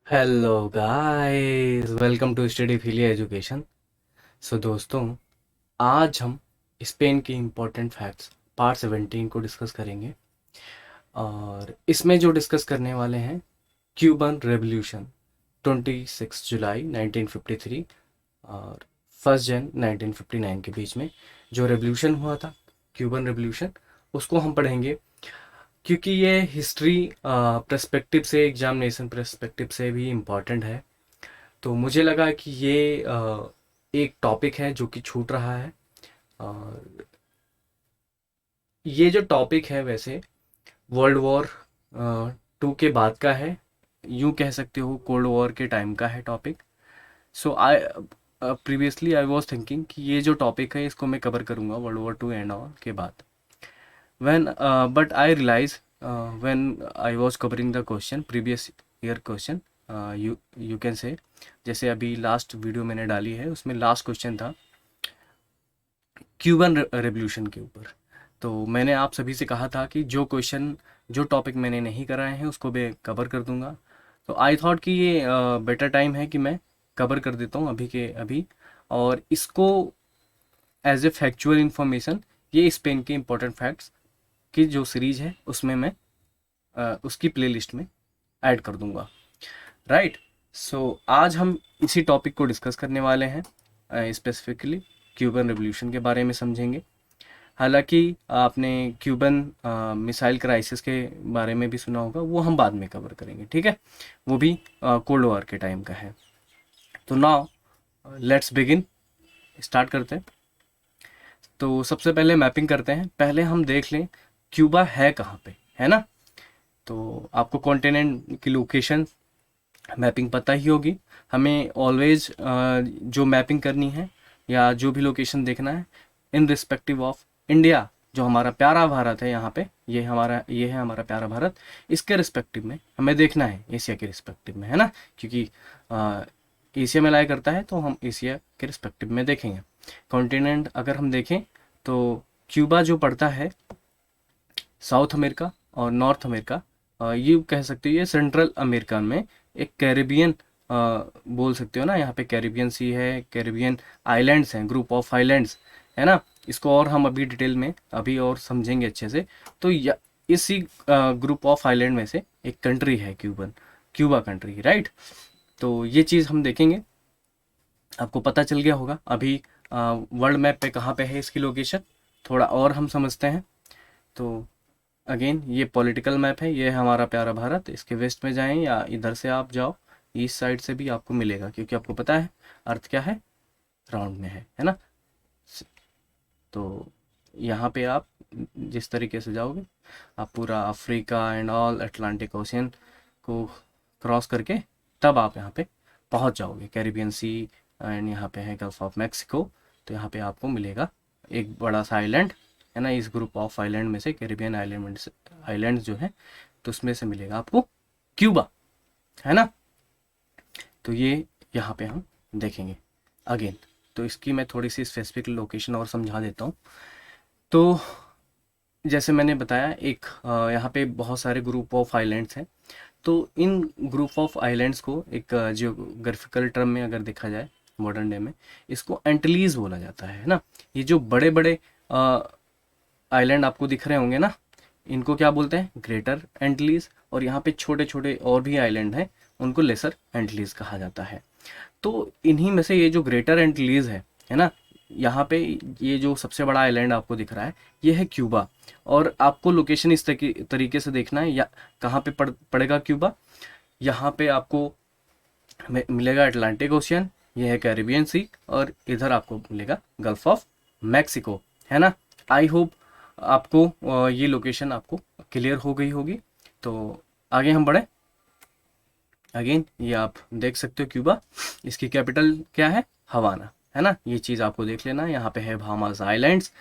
Hello guys, welcome to study philia education. So दोस्तों, आज हम स्पेन के इम्पोर्टेंट फैक्ट्स पार्ट 17 को डिस्कस करेंगे। और इसमें जो डिस्कस करने वाले हैं क्यूबन रेवोल्यूशन 26 जुलाई 1953 और 1 जन 1959 के बीच में जो रेवोल्यूशन हुआ था, क्यूबन रेवोल्यूशन, उसको हम पढ़ेंगे। क्योंकि ये हिस्ट्री पर्सपेक्टिव से, एग्जामिनेशन पर्सपेक्टिव से भी इम्पॉर्टेंट है, तो मुझे लगा कि ये एक टॉपिक है जो कि छूट रहा है। और ये जो टॉपिक है वैसे वर्ल्ड वॉर 2 के बाद का है, यूं कह सकते हो कोल्ड वॉर के टाइम का है topic. So I previously I was thinking कि ये जो टॉपिक है इसको मैं कवर करूंगा वर्ल्ड वॉर 2 एंड ऑल के बाद। When but I realise when I was covering the question, previous year question, you you can say, जैसे अभी लास्ट वीडियो मैंने डाली है उसमें लास्ट क्वेश्चन था क्यूबन रेवोल्यूशन के ऊपर। तो मैंने आप सभी से कहा था कि जो टॉपिक मैंने नहीं कराए हैं उसको मैं कवर कर दूंगा। तो आई थॉट कि ये बेटर टाइम है कि मैं कवर कर देता हूँ अभी के अभी। और इसको एज ए फैक्चुअल इंफॉर्मेशन, ये स्पेन के इंपॉर्टेंट फैक्ट्स की जो सीरीज है उसमें मैं उसकी प्लेलिस्ट में ऐड कर दूंगा। राइट। सो आज हम इसी टॉपिक को डिस्कस करने वाले हैं, स्पेसिफिकली क्यूबन रेवोल्यूशन के बारे में समझेंगे। हालांकि आपने क्यूबन मिसाइल क्राइसिस के बारे में भी सुना होगा, वो हम बाद में कवर करेंगे, ठीक है। वो भी कोल्ड वॉर के टाइम का है। तो नाउ लेट्स बिगिन, स्टार्ट करते हैं। तो सबसे पहले मैपिंग करते हैं। पहले हम देख लें क्यूबा है कहाँ पे, है ना। तो आपको कॉन्टिनेंट की लोकेशन मैपिंग पता ही होगी। हमें ऑलवेज जो मैपिंग करनी है या जो भी लोकेशन देखना है इन रिस्पेक्टिव ऑफ इंडिया, जो हमारा प्यारा भारत है, यहाँ पे ये है हमारा प्यारा भारत। इसके रिस्पेक्टिव में हमें देखना है, एशिया के रिस्पेक्टिव में, है ना। क्योंकि एशिया में लाई करता है तो हम एशिया के रिस्पेक्टिव में देखेंगे। कॉन्टिनेंट अगर हम देखें तो क्यूबा जो पड़ता है साउथ अमेरिका और नॉर्थ अमेरिका, ये कह सकते हो ये सेंट्रल अमेरिका में एक कैरिबियन, बोल सकते हो ना। यहाँ पे कैरिबियन सी है, कैरिबियन आइलैंड्स हैं, ग्रुप ऑफ आइलैंड्स, है ना। इसको और हम अभी डिटेल में अभी और समझेंगे अच्छे से। तो इसी ग्रुप ऑफ आइलैंड में से एक कंट्री है क्यूबा कंट्री, राइट। तो ये चीज़ हम देखेंगे। आपको पता चल गया होगा अभी वर्ल्ड मैप पे कहाँ पे है इसकी लोकेशन, थोड़ा और हम समझते हैं। तो अगेन ये पॉलिटिकल मैप है, ये है हमारा प्यारा भारत। इसके वेस्ट में जाएं या इधर से आप जाओ, ईस्ट साइड से भी आपको मिलेगा, क्योंकि आपको पता है अर्थ क्या है, राउंड में है ना। तो यहाँ पे आप जिस तरीके से जाओगे, आप पूरा Africa and all Atlantic ocean को क्रॉस करके तब आप यहाँ पे पहुँच जाओगे, कैरिबियन सी। एंड यहाँ पे है गल्फ ऑफ मैक्सिको। तो यहाँ पे आपको मिलेगा एक बड़ा सा आइलैंड, है ना। इस ग्रुप ऑफ आइलैंड में से कैरिबियन आइलैंड जो है, तो उसमें से मिलेगा आपको क्यूबा, है ना। तो ये यहाँ पे हम देखेंगे अगेन। तो इसकी मैं थोड़ी सी स्पेसिफिक लोकेशन और समझा देता हूँ। तो जैसे मैंने बताया, एक यहाँ पे बहुत सारे ग्रुप ऑफ आइलैंड्स हैं। तो इन ग्रुप ऑफ आइलैंड्स को एक जियोग्राफिकल टर्म में अगर देखा जाए मॉडर्न डे में, इसको एंटिलीज बोला जाता है ना। ये जो बड़े बड़े आइलैंड आपको दिख रहे होंगे ना, इनको क्या बोलते हैं, ग्रेटर एंटिलीज। और यहाँ पे छोटे छोटे और भी आइलैंड हैं, उनको लेसर एंटिलीज कहा जाता है। तो इन्हीं में से ये जो ग्रेटर एंटिलीज है ना, यहाँ पे ये जो सबसे बड़ा आइलैंड आपको दिख रहा है, ये है क्यूबा। और आपको लोकेशन इस तरीके से देखना है, या कहाँ पे पड़ेगा क्यूबा। यहाँ पे आपको मिलेगा अटलांटिक ओशियन, ये है कैरिबियन सी, और इधर आपको मिलेगा गल्फ ऑफ मैक्सिको, है ना। आई होप आपको ये लोकेशन आपको क्लियर हो गई होगी। तो आगे हम बढ़े। अगेन ये आप देख सकते हो क्यूबा, इसकी कैपिटल क्या है, हवाना, है ना। ये चीज़ आपको देख लेना है। यहाँ पे है बहामास आइलैंड्स,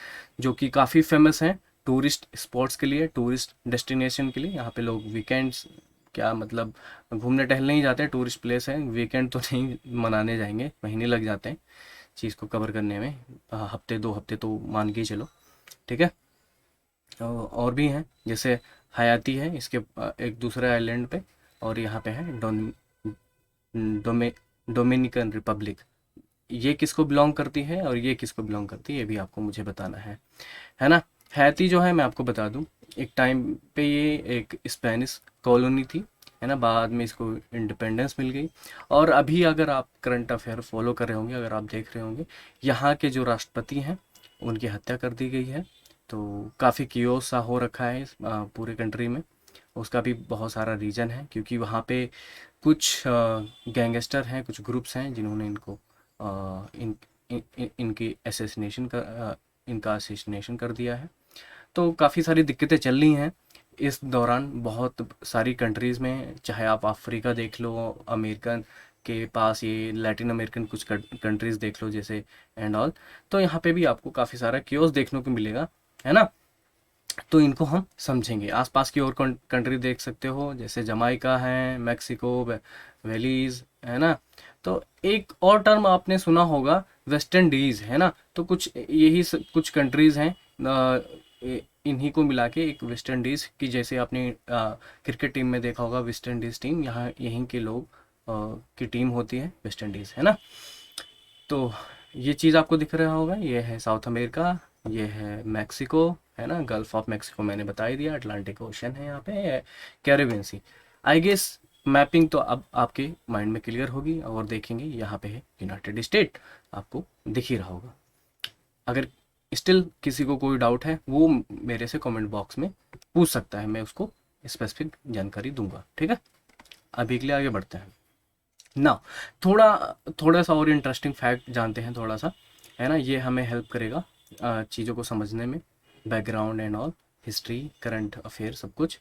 जो कि काफ़ी फेमस हैं टूरिस्ट स्पॉट्स के लिए, टूरिस्ट डेस्टिनेशन के लिए। यहाँ पे लोग वीकेंड्स, क्या मतलब, घूमने टहलने ही जाते हैं, टूरिस्ट प्लेस है। वीकेंड तो नहीं मनाने जाएंगे, महीने लग जाते हैं चीज़ को कवर करने में, हफ्ते 2 हफ्ते तो मान के ही चलो, ठीक है। और भी हैं, जैसे हयाती है इसके एक दूसरे आइलैंड पे, और यहाँ पे है डोमे डोमिनिकन रिपब्लिक, ये किसको बिलोंग करती है और ये किसको बिलोंग करती है, ये भी आपको मुझे बताना है ना। हैती जो है मैं आपको बता दूं, एक टाइम पे ये एक स्पेनिश कॉलोनी थी, है ना, बाद में इसको इंडिपेंडेंस मिल गई। और अभी अगर आप करंट अफेयर फॉलो कर रहे होंगे, अगर आप देख रहे होंगे, यहाँ के जो राष्ट्रपति हैं उनकी हत्या कर दी गई है। तो काफ़ी कियोस सा हो रखा है इस पूरे कंट्री में। उसका भी बहुत सारा रीज़न है, क्योंकि वहाँ पे कुछ गैंगस्टर हैं, कुछ ग्रुप्स हैं जिन्होंने इनको इन, इनकी असैसिनेशन का इनका असैसिनेशन कर दिया है। तो काफ़ी सारी दिक्कतें चल रही हैं इस दौरान बहुत सारी कंट्रीज़ में, चाहे आप अफ्रीका देख लो, अमेरिकन के पास ये लैटिन अमेरिकन कुछ कंट्रीज़ देख लो जैसे एंड ऑल। तो यहाँ पे भी आपको काफ़ी सारा क्योस देखने को मिलेगा, है ना। तो इनको हम समझेंगे। आसपास की और कंट्री देख सकते हो, जैसे जमाइका है, मैक्सिको, वेलीज, है ना। तो एक और टर्म आपने सुना होगा, वेस्ट इंडीज, है ना। तो कुछ यही कुछ कंट्रीज हैं, इन्हीं को मिला के एक वेस्ट इंडीज की, जैसे आपने क्रिकेट टीम में देखा होगा वेस्ट इंडीज टीम, यहाँ यहीं के लोग की टीम होती है वेस्ट इंडीज, है ना। तो ये चीज़ आपको दिख रहा होगा, ये है साउथ अमेरिका, ये है मैक्सिको, है ना, गल्फ ऑफ मैक्सिको मैंने बता ही दिया, अटलांटिक ओशन है यहाँ पे, Caribbean Sea. I guess mapping तो अब आपके माइंड में क्लियर होगी, और देखेंगे यहाँ पे है यूनाइटेड स्टेट, आपको दिख ही रहा होगा। अगर स्टिल किसी को कोई डाउट है वो मेरे से कमेंट बॉक्स में पूछ सकता है, मैं उसको स्पेसिफिक जानकारी दूंगा, ठीक है। अभी के लिए आगे बढ़ते हैं ना। थोड़ा थोड़ा सा और इंटरेस्टिंग फैक्ट जानते हैं थोड़ा सा, है ना। ये हमें हेल्प करेगा चीज़ों को समझने में, background and all, history, current affair, सब कुछ।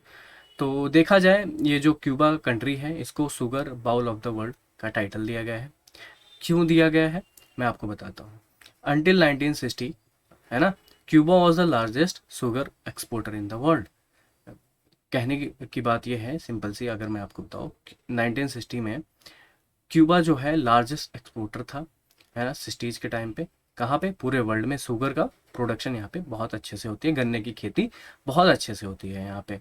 तो देखा जाए, ये जो क्यूबा कंट्री है, इसको sugar bowl of the world का टाइटल दिया गया है। क्यों दिया गया है मैं आपको बताता हूँ। अंटिल 1960, है ना, Cuba was the largest sugar exporter in the world. कहने की बात यह है सिंपल सी, अगर मैं आपको बताऊँ, 1960 में क्यूबा जो है लार्जेस्ट एक्सपोर्टर था, है ना, सिक्सटीज के टाइम पे। कहाँ पे? पूरे वर्ल्ड में शुगर का प्रोडक्शन यहाँ पे बहुत अच्छे से होती है, गन्ने की खेती बहुत अच्छे से होती है यहाँ पे।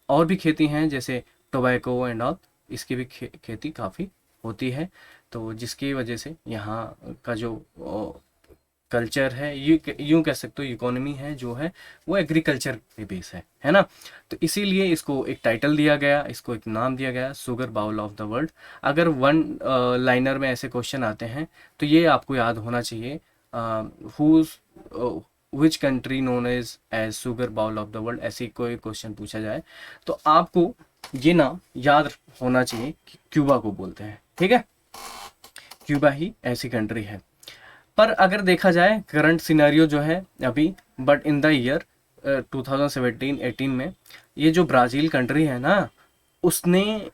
और भी खेती हैं जैसे टोबैको एंड ऑल, इसकी भी खेती काफ़ी होती है। तो जिसकी वजह से यहाँ का जो कल्चर है, ये यूँ कह सकते हो, इकोनॉमी है जो है वो एग्रीकल्चर पे बेस है ना। तो इसीलिए इसको एक टाइटल दिया गया, इसको एक नाम दिया गया, sugar bowl of the world. अगर वन लाइनर में ऐसे क्वेश्चन आते हैं तो ये आपको याद होना चाहिए, whose which country known as sugar bowl of the world, ऐसे कोई क्वेश्चन पूछा जाए तो आपको ये नाम याद होना चाहिए कि क्यूबा को बोलते हैं, ठीक है। क्यूबा ही ऐसी कंट्री है। पर अगर देखा जाए करंट सिनेरियो जो है अभी, बट इन द ईयर 2017-18 में, ये जो ब्राज़ील कंट्री है ना, उसने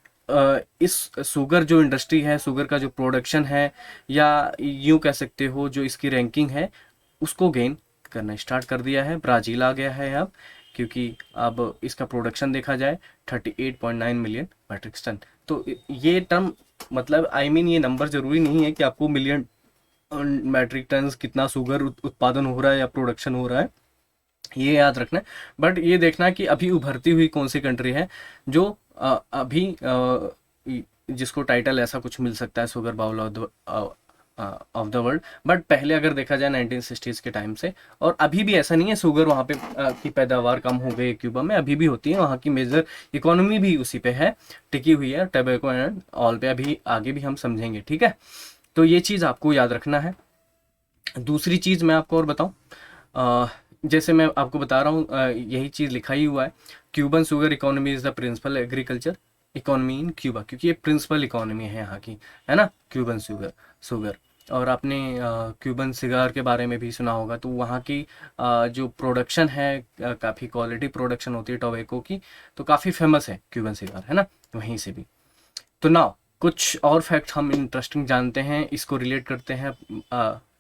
इस शुगर जो इंडस्ट्री है, शुगर का जो प्रोडक्शन है, या यूँ कह सकते हो जो इसकी रैंकिंग है, उसको गेन करना स्टार्ट कर दिया है। ब्राज़ील आ गया है अब, क्योंकि अब इसका प्रोडक्शन देखा जाए 38.9 मिलियन मैट्रिक टन। तो ये टर्म, मतलब आई मीन ये नंबर ज़रूरी नहीं है कि आपको मिलियन मैट्रिक टन कितना शुगर उत्पादन हो रहा है या प्रोडक्शन हो रहा है, ये याद रखना है। बट ये देखना है कि अभी उभरती हुई कौन सी कंट्री है जो अभी जिसको टाइटल ऐसा कुछ मिल सकता है, sugar bowl of the world. But पहले अगर देखा जाए 1960s के टाइम से, और अभी भी ऐसा नहीं है शुगर वहाँ पे की पैदावार कम हो गई क्यूबा में, अभी भी होती है। वहाँ की मेजर इकोनॉमी भी उसी पे है, टिकी हुई है, टोबैको एंड ऑल पे। अभी आगे भी हम समझेंगे, ठीक है। तो ये चीज़ आपको याद रखना है। दूसरी चीज़ मैं आपको और बताऊं, जैसे मैं आपको बता रहा हूँ, यही चीज़ लिखा ही हुआ है, Cuban sugar economy is the principal agriculture economy in Cuba, क्योंकि ये प्रिंसिपल इकोनॉमी है यहाँ की, है ना, क्यूबन शुगर। और आपने क्यूबन सिगार के बारे में भी सुना होगा। तो वहाँ की जो प्रोडक्शन है, काफ़ी क्वालिटी प्रोडक्शन होती है टोबैको की, तो काफ़ी फेमस है क्यूबन सिगार, है ना, वहीं से भी। तो नाउ कुछ और फैक्ट हम इंटरेस्टिंग जानते हैं, इसको रिलेट करते हैं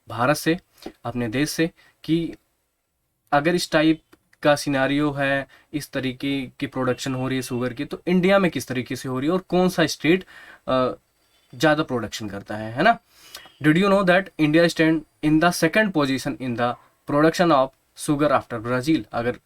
भारत से, अपने देश से, कि अगर इस टाइप का सिनारियो है, इस तरीके की प्रोडक्शन हो रही है शुगर की, तो इंडिया में किस तरीके से हो रही है और कौन सा स्टेट ज़्यादा प्रोडक्शन करता है ना। Did you know that India stand in the second position in the production of sugar after Brazil. अगर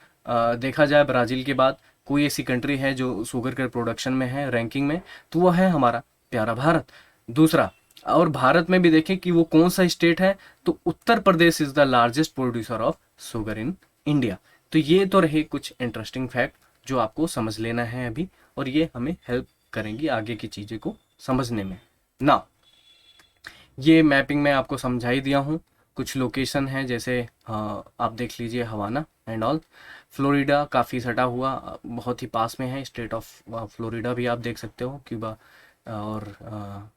देखा जाए ब्राज़ील के बाद कोई ऐसी कंट्री है जो शुगर के प्रोडक्शन में है रैंकिंग में, तो वह है हमारा प्यारा भारत। दूसरा, और भारत में भी देखें कि वो कौन सा स्टेट है, तो Uttar Pradesh is the largest producer of sugar in India. तो ये तो रहे कुछ इंटरेस्टिंग फैक्ट जो आपको समझ लेना है अभी, और ये हमें हेल्प करेंगी आगे की चीज़ें को समझने में ना। ये मैपिंग मैं आपको समझा ही दिया हूँ। कुछ लोकेशन है जैसे आप देख लीजिए हवाना एंड ऑल। फ्लोरिडा काफ़ी सटा हुआ, बहुत ही पास में है, स्टेट ऑफ फ्लोरिडा भी आप देख सकते हो, क्यूबा और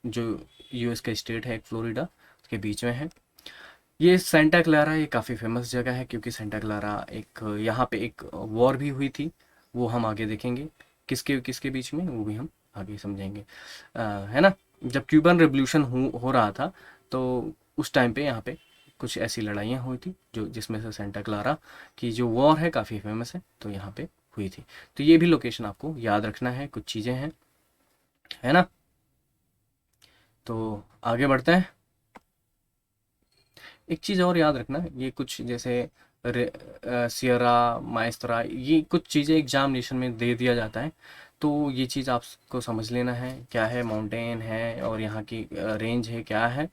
जो यूएस का स्टेट है एक फ्लोरिडा, उसके बीच में है। ये सेंटा क्लारा, ये काफ़ी फेमस जगह है क्योंकि सेंटा क्लारा एक यहाँ पे एक वॉर भी हुई थी, वो हम आगे देखेंगे किसके किसके बीच में, वो भी हम आगे समझेंगे। है ना, जब क्यूबन रेवोल्यूशन हो रहा था तो उस टाइम पे यहाँ पे कुछ ऐसी लड़ाइयाँ हुई थी जो जिसमें से सेंटा क्लारा की जो वॉर है काफ़ी फेमस है, तो यहाँ पे हुई थी। तो ये भी लोकेशन आपको याद रखना है, कुछ चीज़ें हैं, है ना। तो आगे बढ़ते हैं। एक चीज़ और याद रखना, ये कुछ जैसे सियरा माइस्त्रा, ये कुछ चीज़ें एग्जामिनेशन में दे दिया जाता है, तो ये चीज़ आपको समझ लेना है क्या है, माउंटेन है और यहाँ की रेंज है क्या है,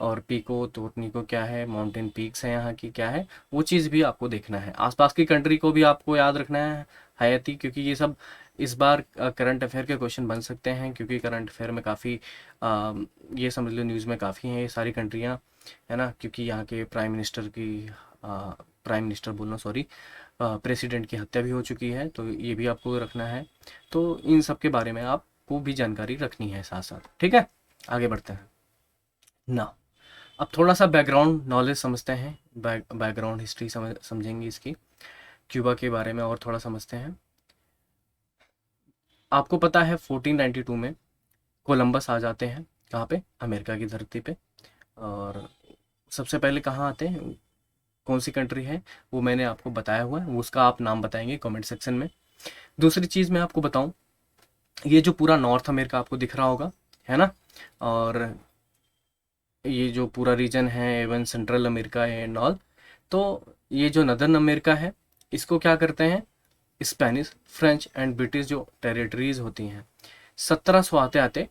और पीको तोरनीको क्या है, माउंटेन पीक्स है यहाँ की क्या है, वो चीज़ भी आपको देखना है। आसपास की कंट्री को भी आपको याद रखना है हयाती, क्योंकि ये सब इस बार करंट अफेयर के क्वेश्चन बन सकते हैं, क्योंकि करंट अफेयर में काफ़ी ये समझ लो न्यूज़ में काफ़ी हैं ये सारी कंट्रियाँ, है ना, क्योंकि यहाँ के प्राइम मिनिस्टर की प्राइम मिनिस्टर बोलना सॉरी, प्रेसिडेंट की हत्या भी हो चुकी है, तो ये भी आपको रखना है। तो इन सब के बारे में आपको भी जानकारी रखनी है साथ साथ, ठीक है। आगे बढ़ते हैं ना। अब थोड़ा सा बैकग्राउंड नॉलेज समझते हैं, बैकग्राउंड हिस्ट्री समझेंगे इसकी, क्यूबा के बारे में और थोड़ा समझते हैं। आपको पता है 1492 में कोलंबस आ जाते हैं कहाँ पे, अमेरिका की धरती पे। और सबसे पहले कहाँ आते हैं, कौन सी कंट्री है, वो मैंने आपको बताया हुआ है, उसका आप नाम बताएंगे कमेंट सेक्शन में। दूसरी चीज़ मैं आपको बताऊं, ये जो पूरा नॉर्थ अमेरिका आपको दिख रहा होगा, है ना, और ये जो पूरा रीजन है एवन सेंट्रल अमेरिका है एंड ऑल, तो ये जो नदर्न अमेरिका है, इसको क्या करते हैं, स्पेनिश फ्रेंच एंड ब्रिटिश जो टेरिटरीज होती हैं, 1700 आते आते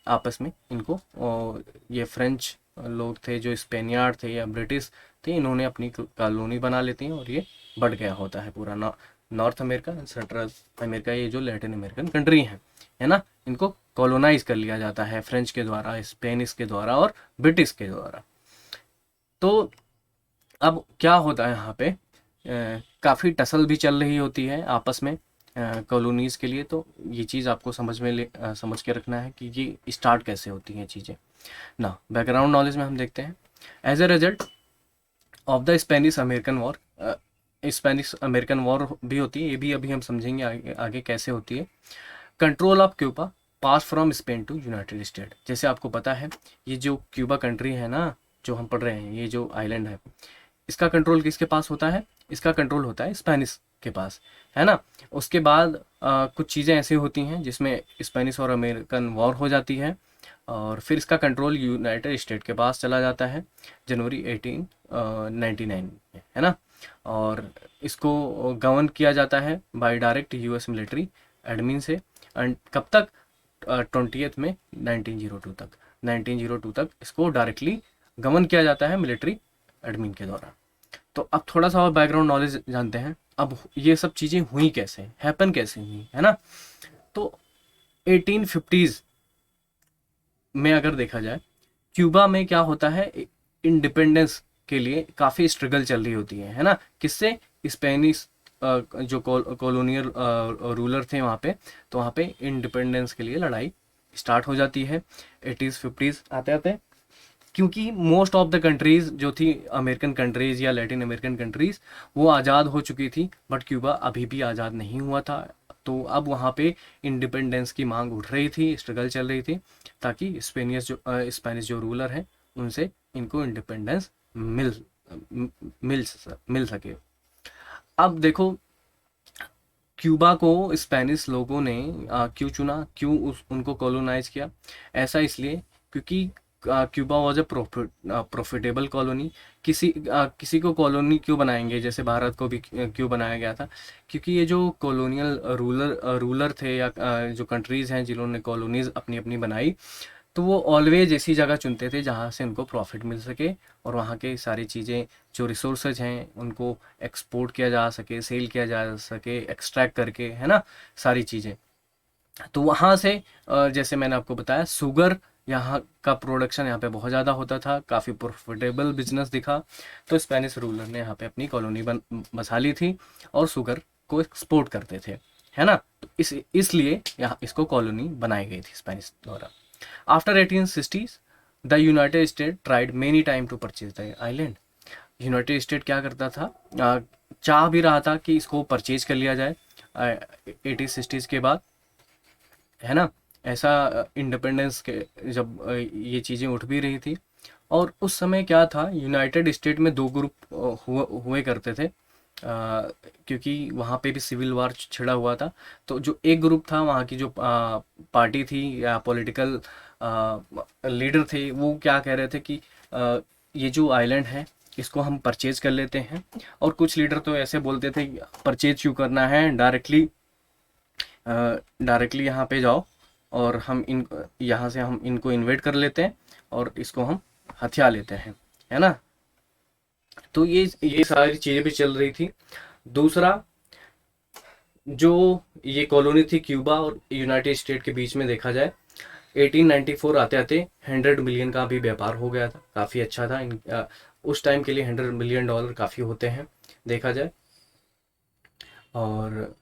आपस में इनको, और ये फ्रेंच लोग थे जो स्पेनियार्ड थे या ब्रिटिश थे, इन्होंने अपनी कॉलोनी बना लेती हैं और ये बढ़ गया होता है पूरा नॉर्थ अमेरिका, सेंट्रल अमेरिका, ये जो लैटिन अमेरिकन कंट्री हैं, है ना, इनको कॉलोनाइज कर लिया जाता है फ्रेंच के द्वारा, स्पेनिश के द्वारा और ब्रिटिश के द्वारा। तो अब क्या होता है यहाँ पे, काफ़ी टसल भी चल रही होती है आपस में कॉलोनीज़ के लिए, तो ये चीज़ आपको समझ के रखना है कि ये स्टार्ट कैसे होती हैं चीज़ें ना। बैकग्राउंड नॉलेज में हम देखते हैं, as a result of the Spanish American war, Spanish American war भी होती है, ये भी अभी हम समझेंगे आगे कैसे होती है। Control of Cuba pass from Spain to United State. जैसे आपको पता है ये जो क्यूबा कंट्री है ना, जो हम पढ़ रहे हैं, ये जो आइलैंड है, इसका कंट्रोल किसके पास होता है, इसका कंट्रोल होता है स्पेनिश के पास, है ना। उसके बाद कुछ चीज़ें ऐसी होती हैं जिसमें स्पेनिश और अमेरिकन वॉर हो जाती है, और फिर इसका कंट्रोल यूनाइटेड स्टेट के पास चला जाता है जनवरी 1899 में, है ना। और इसको गवर्न किया जाता है by direct US military admin से, एंड कब तक, 20th में 1902 तक इसको डायरेक्टली गवर्न किया जाता है मिलिट्री एडमिन के द्वारा। तो अब थोड़ा सा और बैकग्राउंड नॉलेज जानते हैं, अब ये सब चीज़ें हुई कैसे, हैपन कैसे हुई, है ना। तो 1850s में अगर देखा जाए, क्यूबा में क्या होता है, इंडिपेंडेंस के लिए काफ़ी स्ट्रगल चल रही होती है ना, किससे, स्पेनिश जो कॉलोनियल रूलर थे वहाँ पे, तो वहाँ पे इंडिपेंडेंस के लिए लड़ाई स्टार्ट हो जाती है 80s 50s आते आते, क्योंकि मोस्ट ऑफ द कंट्रीज़ जो थी अमेरिकन कंट्रीज़ या लैटिन अमेरिकन कंट्रीज़, वो आज़ाद हो चुकी थी, बट क्यूबा अभी भी आज़ाद नहीं हुआ था। तो अब वहाँ पे इंडिपेंडेंस की मांग उठ रही थी, स्ट्रगल चल रही थी, ताकि स्पेनिश जो रूलर हैं उनसे इनको इंडिपेंडेंस मिल सके। अब देखो, क्यूबा को स्पेनिश लोगों ने क्यों चुना, क्यों उनको कॉलोनाइज किया, ऐसा इसलिए क्योंकि Cuba was a profitable colony. किसी को कॉलोनी क्यों बनाएंगे, जैसे भारत को भी क्यों बनाया गया था, क्योंकि ये जो कॉलोनियल रूलर थे या जो कंट्रीज़ हैं जिन्होंने कॉलोनीज़ अपनी अपनी बनाई, तो वो ऑलवेज ऐसी जगह चुनते थे जहाँ से उनको प्रॉफिट मिल सके और वहाँ के सारी चीज़ें जो रिसोर्सेज हैं उनको एक्सपोर्ट किया जा सके, सेल किया जा सके, एक्सट्रैक्ट करके, है ना, सारी चीज़ें। तो वहाँ से जैसे मैंने आपको बताया शुगर यहाँ का प्रोडक्शन यहाँ पे बहुत ज़्यादा होता था, काफ़ी प्रॉफिटेबल बिजनेस दिखा। तो स्पेनिश रूलर ने यहाँ पे अपनी कॉलोनी बसा ली थी और शुगर को एक्सपोर्ट करते थे, है ना। तो इसलिए यहाँ इसको कॉलोनी बनाई गई थी स्पेनिश द्वारा। After 1860s the United State tried many time to purchase the island. United State क्या करता था, चाह भी रहा था कि इसको परचेज कर लिया जाए 1860s के बाद, है ना। ऐसा इंडिपेंडेंस के जब ये चीज़ें उठ भी रही थी। और उस समय क्या था, यूनाइटेड स्टेट में दो ग्रुप हुए करते थे, क्योंकि वहाँ पे भी सिविल वार छिड़ा हुआ था। तो जो एक ग्रुप था वहाँ की जो पार्टी थी या पॉलिटिकल लीडर थे, वो क्या कह रहे थे कि ये जो आइलैंड है इसको हम परचेज कर लेते हैं। और कुछ लीडर तो ऐसे बोलते थे परचेज क्यों करना है, डायरेक्टली यहाँ पे जाओ और हम यहाँ से हम इनको इन्वेट कर लेते हैं और इसको हम हथिया लेते हैं, है ना। तो ये सारी चीज़ें भी चल रही थी। दूसरा, जो ये कॉलोनी थी क्यूबा और यूनाइटेड स्टेट के बीच में देखा जाए, 1894 आते आते 100 मिलियन का भी व्यापार हो गया था, काफ़ी अच्छा था। उस टाइम के लिए $100 मिलियन काफ़ी होते हैं देखा जाए। और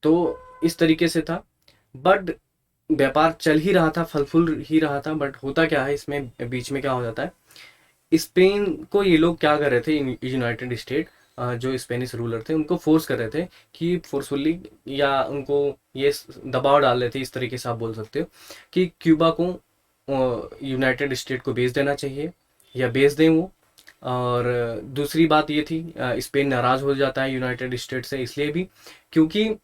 तो इस तरीके से था, बट व्यापार चल ही रहा था, फल फूल ही रहा था। बट होता क्या है इसमें, बीच में क्या हो जाता है, स्पेन को ये लोग क्या कर रहे थे, यूनाइटेड स्टेट जो स्पेनिश रूलर थे उनको फोर्स कर रहे थे कि फोर्सफुली, या उनको ये दबाव डाल रहे थे, इस तरीके से आप बोल सकते हो, कि क्यूबा को यूनाइटेड स्टेट को बेच देना चाहिए या बेच दें वो। और दूसरी बात ये थी, स्पेन नाराज़ हो जाता है यूनाइटेड स्टेट से इसलिए भी क्योंकि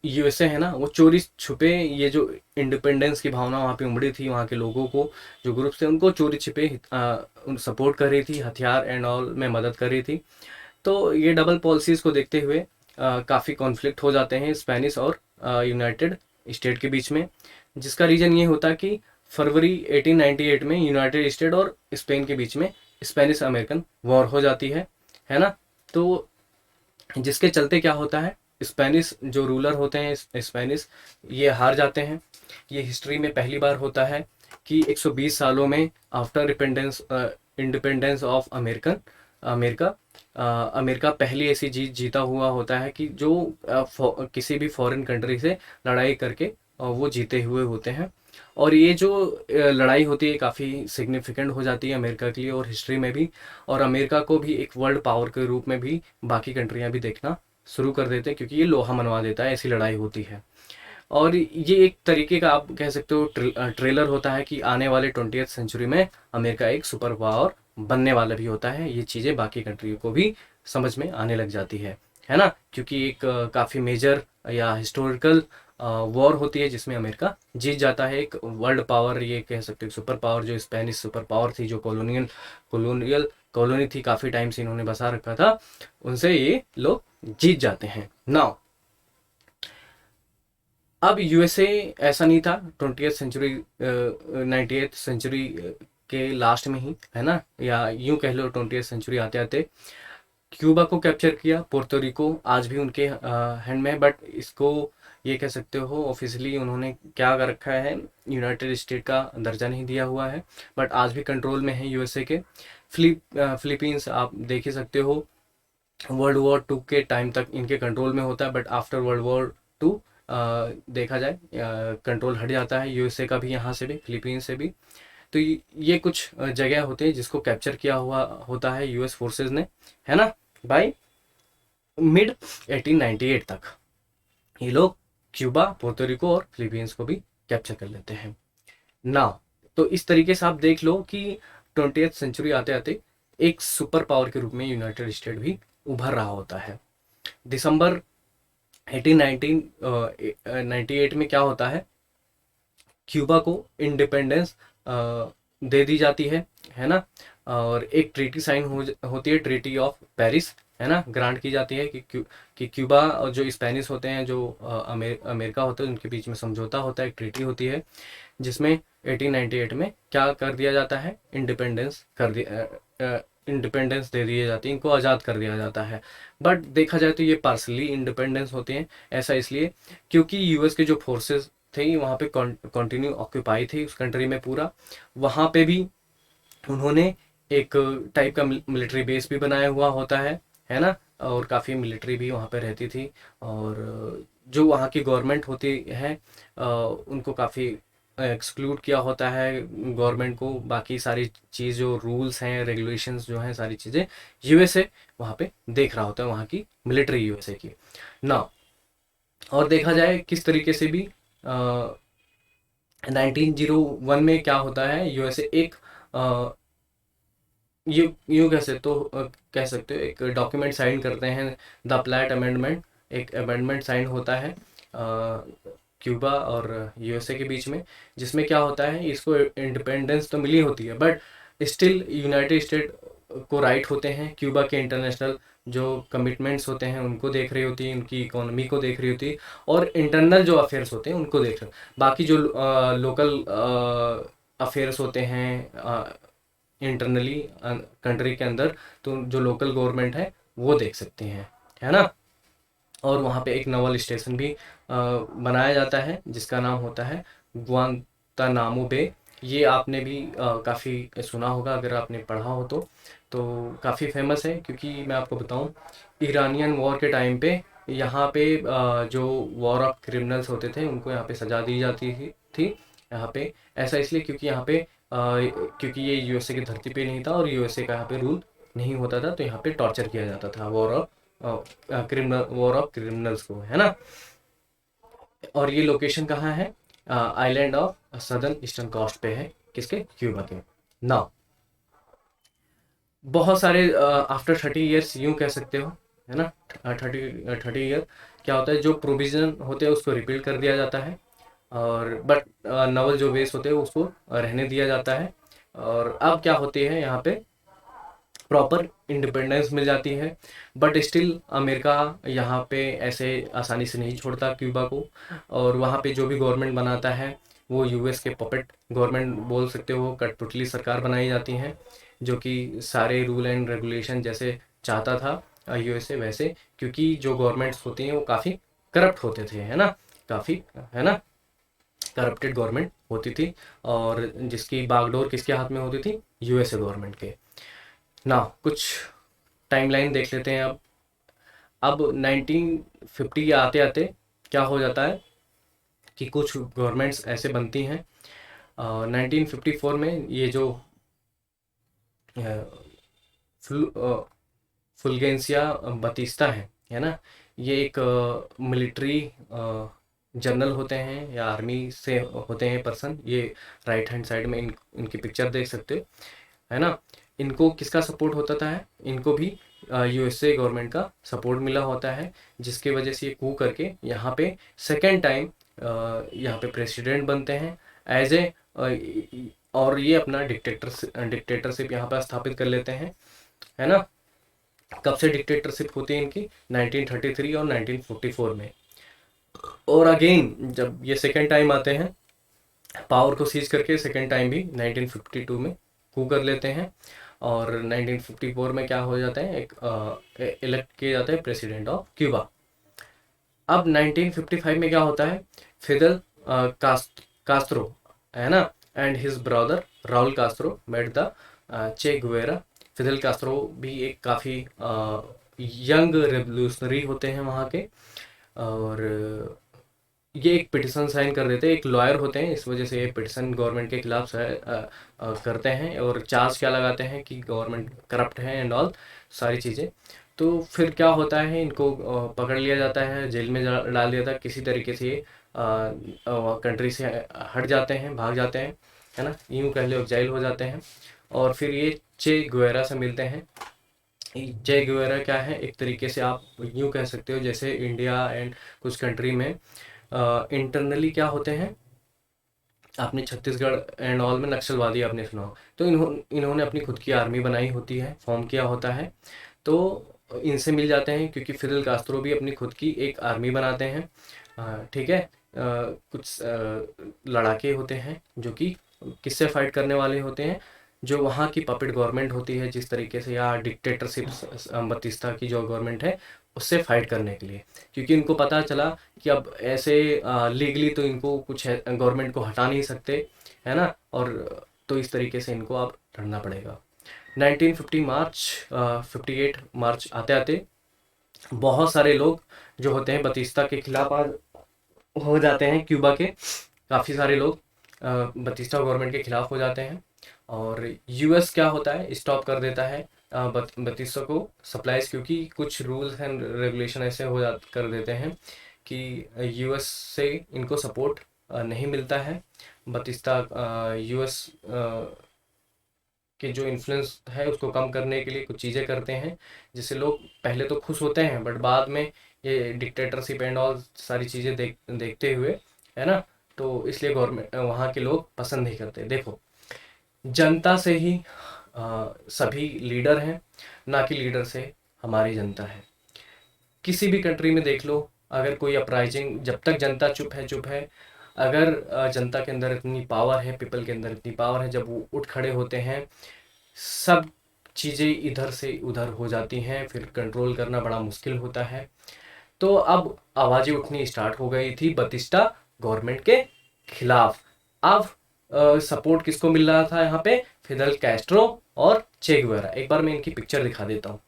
यूएसए है ना, वो चोरी छुपे, ये जो इंडिपेंडेंस की भावना वहाँ पे उमड़ी थी, वहाँ के लोगों को, जो ग्रुप थे उनको चोरी छिपे सपोर्ट कर रही थी, हथियार एंड ऑल में मदद कर रही थी। तो ये डबल पॉलिसीज़ को देखते हुए काफ़ी कॉन्फ्लिक्ट हो जाते हैं स्पेनिश और यूनाइटेड स्टेट के बीच में, जिसका रीज़न ये होता कि फरवरी 1898 में यूनाइटेड स्टेट और स्पेन के बीच में स्पेनिश अमेरिकन वॉर हो जाती है ना। तो जिसके चलते क्या होता है, स्पेनिश जो रूलर होते हैं स्पेनिश, ये हार जाते हैं। ये हिस्ट्री में पहली बार होता है कि 120 सालों में after independence of America America पहली ऐसी जीता हुआ होता है कि जो किसी भी फॉरेन कंट्री से लड़ाई करके वो जीते हुए होते हैं। और ये जो लड़ाई होती है काफ़ी सिग्निफिकेंट हो जाती है अमेरिका के लिए और हिस्ट्री में भी, और अमेरिका को भी एक वर्ल्ड पावर के रूप में भी बाकी कंट्रियां भी देखना शुरू कर देते हैं, क्योंकि ये लोहा मनवा देता है, ऐसी लड़ाई होती है। और ये एक तरीके का आप कह सकते हो ट्रेलर होता है कि आने वाले 20th सेंचुरी में अमेरिका एक सुपर पावर बनने वाला भी होता है। ये चीज़ें बाकी कंट्रियों को भी समझ में आने लग जाती है ना, क्योंकि एक काफ़ी मेजर या हिस्टोरिकल वॉर होती है जिसमें अमेरिका जीत जाता है। एक वर्ल्ड पावर, ये कह सकते हो सुपर पावर, जो स्पेनिश सुपर पावर थी, जो कॉलोनियल कॉलोनी थी, काफ़ी टाइम से इन्होंने बसा रखा था, उनसे ये लोग जीत जाते हैं। नाउ अब यूएसए ऐसा नहीं था 20th सेंचुरी 98th सेंचुरी के लास्ट में ही, है ना, या यूं कह लो 20th सेंचुरी आते आते क्यूबा को कैप्चर किया। पोर्टो रिको आज भी उनके हैंड में है, बट इसको ये कह सकते हो ऑफिशियली उन्होंने क्या कर रखा है, यूनाइटेड स्टेट का दर्जा नहीं दिया हुआ है, बट आज भी कंट्रोल में है यूएसए के। फिलीपींस आप देख ही सकते हो, वर्ल्ड वॉर 2 के टाइम तक इनके कंट्रोल में होता है, बट आफ्टर वर्ल्ड वॉर 2 देखा जाए कंट्रोल हट जाता है यूएसए का भी, यहाँ से भी, फिलीपींस से भी। तो ये कुछ जगह होते हैं जिसको कैप्चर किया हुआ होता है यूएस फोर्सेस ने, है ना, बाय मिड 1898 तक ये लोग क्यूबा, पोर्टो रिको और फिलीपींस को भी कैप्चर कर लेते हैं ना। तो इस तरीके से आप देख लो कि 20th सेंचुरी आते आते एक सुपर पावर के रूप में यूनाइटेड स्टेट भी उभर रहा होता है। दिसंबर 1898 में क्या होता है, क्यूबा को इंडिपेंडेंस दे दी जाती है ना। और एक ट्रीटी साइन होती है, ट्रीटी ऑफ पेरिस है ना, ग्रांट की जाती है कि क्यूबा और जो स्पेनिश होते हैं, जो अमेरिका होते हैं, उनके बीच में समझौता होता है, एक ट्रीटी होती है, जिसमें 1898 में क्या कर दिया जाता है, इंडिपेंडेंस दे दिए जाती है, इनको आज़ाद कर दिया जाता है। बट देखा जाए तो ये पार्सली इंडिपेंडेंस होते हैं। ऐसा इसलिए क्योंकि यूएस के जो फोर्सेस थे वहाँ पे कंटिन्यू ऑक्यूपाई थी उस कंट्री में पूरा। वहाँ पे भी उन्होंने एक टाइप का मिलिट्री बेस भी बनाया हुआ होता है ना, और काफ़ी मिलिट्री भी वहाँ पे रहती थी। और जो वहाँ की गवर्नमेंट होती है उनको काफ़ी एक्सक्लूड किया होता है गवर्नमेंट को, बाकी सारी चीज़ जो रूल्स हैं, रेगुलेशंस जो हैं, सारी चीज़ें यूएसए वहाँ पे देख रहा होता है, वहाँ की मिलिट्री यूएसए की ना। और देखा जाए किस तरीके से भी 1901 में क्या होता है, यूएसए एक यू यूँ कह सकते हो एक डॉक्यूमेंट साइन करते हैं, द प्लेट अमेंडमेंट। एक अमेंडमेंट साइन होता है क्यूबा और यूएसए के बीच में, जिसमें क्या होता है, इसको इंडिपेंडेंस तो मिली होती है बट स्टिल यूनाइटेड स्टेट को राइट होते हैं क्यूबा के इंटरनेशनल जो कमिटमेंट्स होते हैं उनको देख रही होती है, उनकी इकोनॉमी को देख रही होती है, और इंटरनल जो अफेयर्स होते हैं उनको देख रहे, बाकी जो लोकल अफेयर्स होते हैं इंटरनली कंट्री के अंदर, तो जो लोकल गवर्नमेंट है वो देख सकते हैं, है ना। और वहाँ पे एक नवल स्टेशन भी बनाया जाता है जिसका नाम होता है गुआंतानामो बे। ये आपने भी काफ़ी सुना होगा अगर आपने पढ़ा हो तो काफ़ी फेमस है, क्योंकि मैं आपको बताऊं ईरानियन वॉर के टाइम पे यहाँ पे जो वॉर ऑफ क्रिमिनल्स होते थे उनको यहाँ पे सजा दी जाती थी यहाँ पे। ऐसा इसलिए क्योंकि यहाँ पे क्योंकि ये यूएसए की धरती पे नहीं था और यूएसए का यहाँ पे रूल नहीं होता था, तो यहाँ पे टॉर्चर किया जाता था वॉर ऑफ क्रिमिनल्स को, है ना। और ये लोकेशन कहाँ है, island of southern eastern coast पे है, किसके, क्यूबा के ना। बहुत सारे आफ्टर 30 ईयर्स यूं कह सकते हो, है ना, 30 ईयर क्या होता है, जो प्रोविजन होते हैं उसको रिपील कर दिया जाता है, और बट नवल जो बेस होते हैं उसको रहने दिया जाता है। और अब क्या होती है, यहाँ पे प्रॉपर इंडिपेंडेंस मिल जाती है, बट स्टिल अमेरिका यहाँ पे ऐसे आसानी से नहीं छोड़ता क्यूबा को। और वहाँ पे जो भी गवर्नमेंट बनाता है वो यूएस के पपेट गवर्नमेंट बोल सकते हो, कठपुतली सरकार बनाई जाती है, जो कि सारे रूल एंड रेगुलेशन जैसे चाहता था यूएसए वैसे, क्योंकि जो गवर्नमेंट्स होती हैं वो काफ़ी करप्ट होते थे, है ना, काफ़ी, है ना, करप्टेड गवर्नमेंट होती थी, और जिसकी बागडोर किसके हाथ में होती थी, यूएसए गवर्नमेंट के ना। कुछ टाइमलाइन देख लेते हैं अब 1950 आते आते क्या हो जाता है कि कुछ गवर्नमेंट्स ऐसे बनती हैं। 1954 में ये जो फुलगेंसिया बतिस्ता है ना, ये एक मिलिट्री जनरल होते हैं या आर्मी से होते हैं पर्सन, ये राइट हैंड साइड में इनकी पिक्चर देख सकते हो, है ना। इनको किसका सपोर्ट होता था, इनको भी यूएसए गवर्नमेंट का सपोर्ट मिला होता है, जिसकी वजह से ये कू करके यहाँ पे सेकेंड टाइम यहाँ पे प्रेसिडेंट बनते हैं एज ए, और ये अपना डिक्टेटरशिप यहाँ पर स्थापित कर लेते हैं, है ना। कब से डिक्टेटरशिप होती है इनकी, 1933 और 1944 में। और अगेन जब ये सेकेंड टाइम आते हैं पावर को सीज करके, सेकेंड टाइम भी 1952 में कू कर लेते हैं, और 1954 में क्या हो जाता है, एक इलेक्ट किया जाता है प्रेसिडेंट ऑफ क्यूबा। अब 1955 में क्या होता है, फिदल कास्त्रो, है ना, and his brother Raul Castro met the Che Guevara. Fidel Castro भी एक काफ़ी यंग रेवोल्यूशनरी होते हैं वहाँ के, और ये एक पिटिशन साइन कर देते हैं, एक लॉयर होते हैं, इस वजह से ये पिटिशन गवर्नमेंट के खिलाफ करते हैं, और चार्ज क्या लगाते हैं कि गवर्नमेंट करप्ट है एंड ऑल सारी चीज़ें। तो फिर क्या होता है, इनको पकड़ लिया जाता है, जेल में डाल दिया जाता है, किसी तरीके से ये कंट्री से हट जाते हैं, भाग जाते हैं, है ना, यूँ कह लो एग्जाइल हो जाते हैं। और फिर ये चे गुवेरा से मिलते हैं। चे गुवेरा क्या है, एक तरीके से आप यूँ कह सकते हो जैसे इंडिया एंड कुछ कंट्री में इंटरनली क्या होते हैं, आपने छत्तीसगढ़ एंड ऑल में नक्सलवादी आपने सुना हो, तो इन्होंने अपनी खुद की आर्मी बनाई होती है, फॉर्म किया होता है। तो इनसे मिल जाते हैं, क्योंकि फिदेल कास्त्रो भी अपनी खुद की एक आर्मी बनाते हैं। ठीक है। कुछ लड़ाके होते हैं जो कि किससे फाइट करने वाले होते हैं, जो वहाँ की पपेट गवर्नमेंट होती है जिस तरीके से, या डिक्टेटरशिप बतिस्ता की जो गवर्नमेंट है उससे फाइट करने के लिए, क्योंकि इनको पता चला कि अब ऐसे लीगली तो इनको कुछ गवर्नमेंट को हटा नहीं सकते, है ना। और तो इस तरीके से इनको अब लड़ना पड़ेगा। 1950 मार्च 58 मार्च आते आते बहुत सारे लोग जो होते हैं बतिस्ता के खिलाफ आज हो जाते हैं। क्यूबा के काफ़ी सारे लोग बतिस्ता गवर्नमेंट के खिलाफ हो जाते हैं, और यूएस क्या होता है, स्टॉप कर देता है बतिस्ता को सप्लाईज, क्योंकि कुछ रूल्स एंड रेगुलेशन ऐसे कर देते हैं कि यूएस से इनको सपोर्ट नहीं मिलता है। बतिस्ता यूएस के जो इन्फ्लुएंस है उसको कम करने के लिए कुछ चीज़ें करते हैं, जिससे लोग पहले तो खुश होते हैं, बट बाद में ये डिक्टेटरशिप एंड ऑल सारी चीज़ें देखते हुए, है ना, तो इसलिए गवर्नमेंट वहाँ के लोग पसंद नहीं करते। देखो, जनता से ही सभी लीडर हैं, ना कि लीडर से हमारी जनता है। किसी भी कंट्री में देख लो, अगर कोई अपराइजिंग, जब तक जनता चुप है चुप है, अगर जनता के अंदर इतनी पावर है, पीपल के अंदर इतनी पावर है, जब वो उठ खड़े होते हैं, सब चीज़ें इधर से उधर हो जाती हैं, फिर कंट्रोल करना बड़ा मुश्किल होता है। तो अब आवाज़ें उठनी स्टार्ट हो गई थी बतिस्टा गवर्नमेंट के खिलाफ। अब सपोर्ट किसको मिल रहा था यहाँ पे, फिदल कैस्ट्रो और चे गुवेरा। एक बार मैं इनकी पिक्चर दिखा देता हूँ।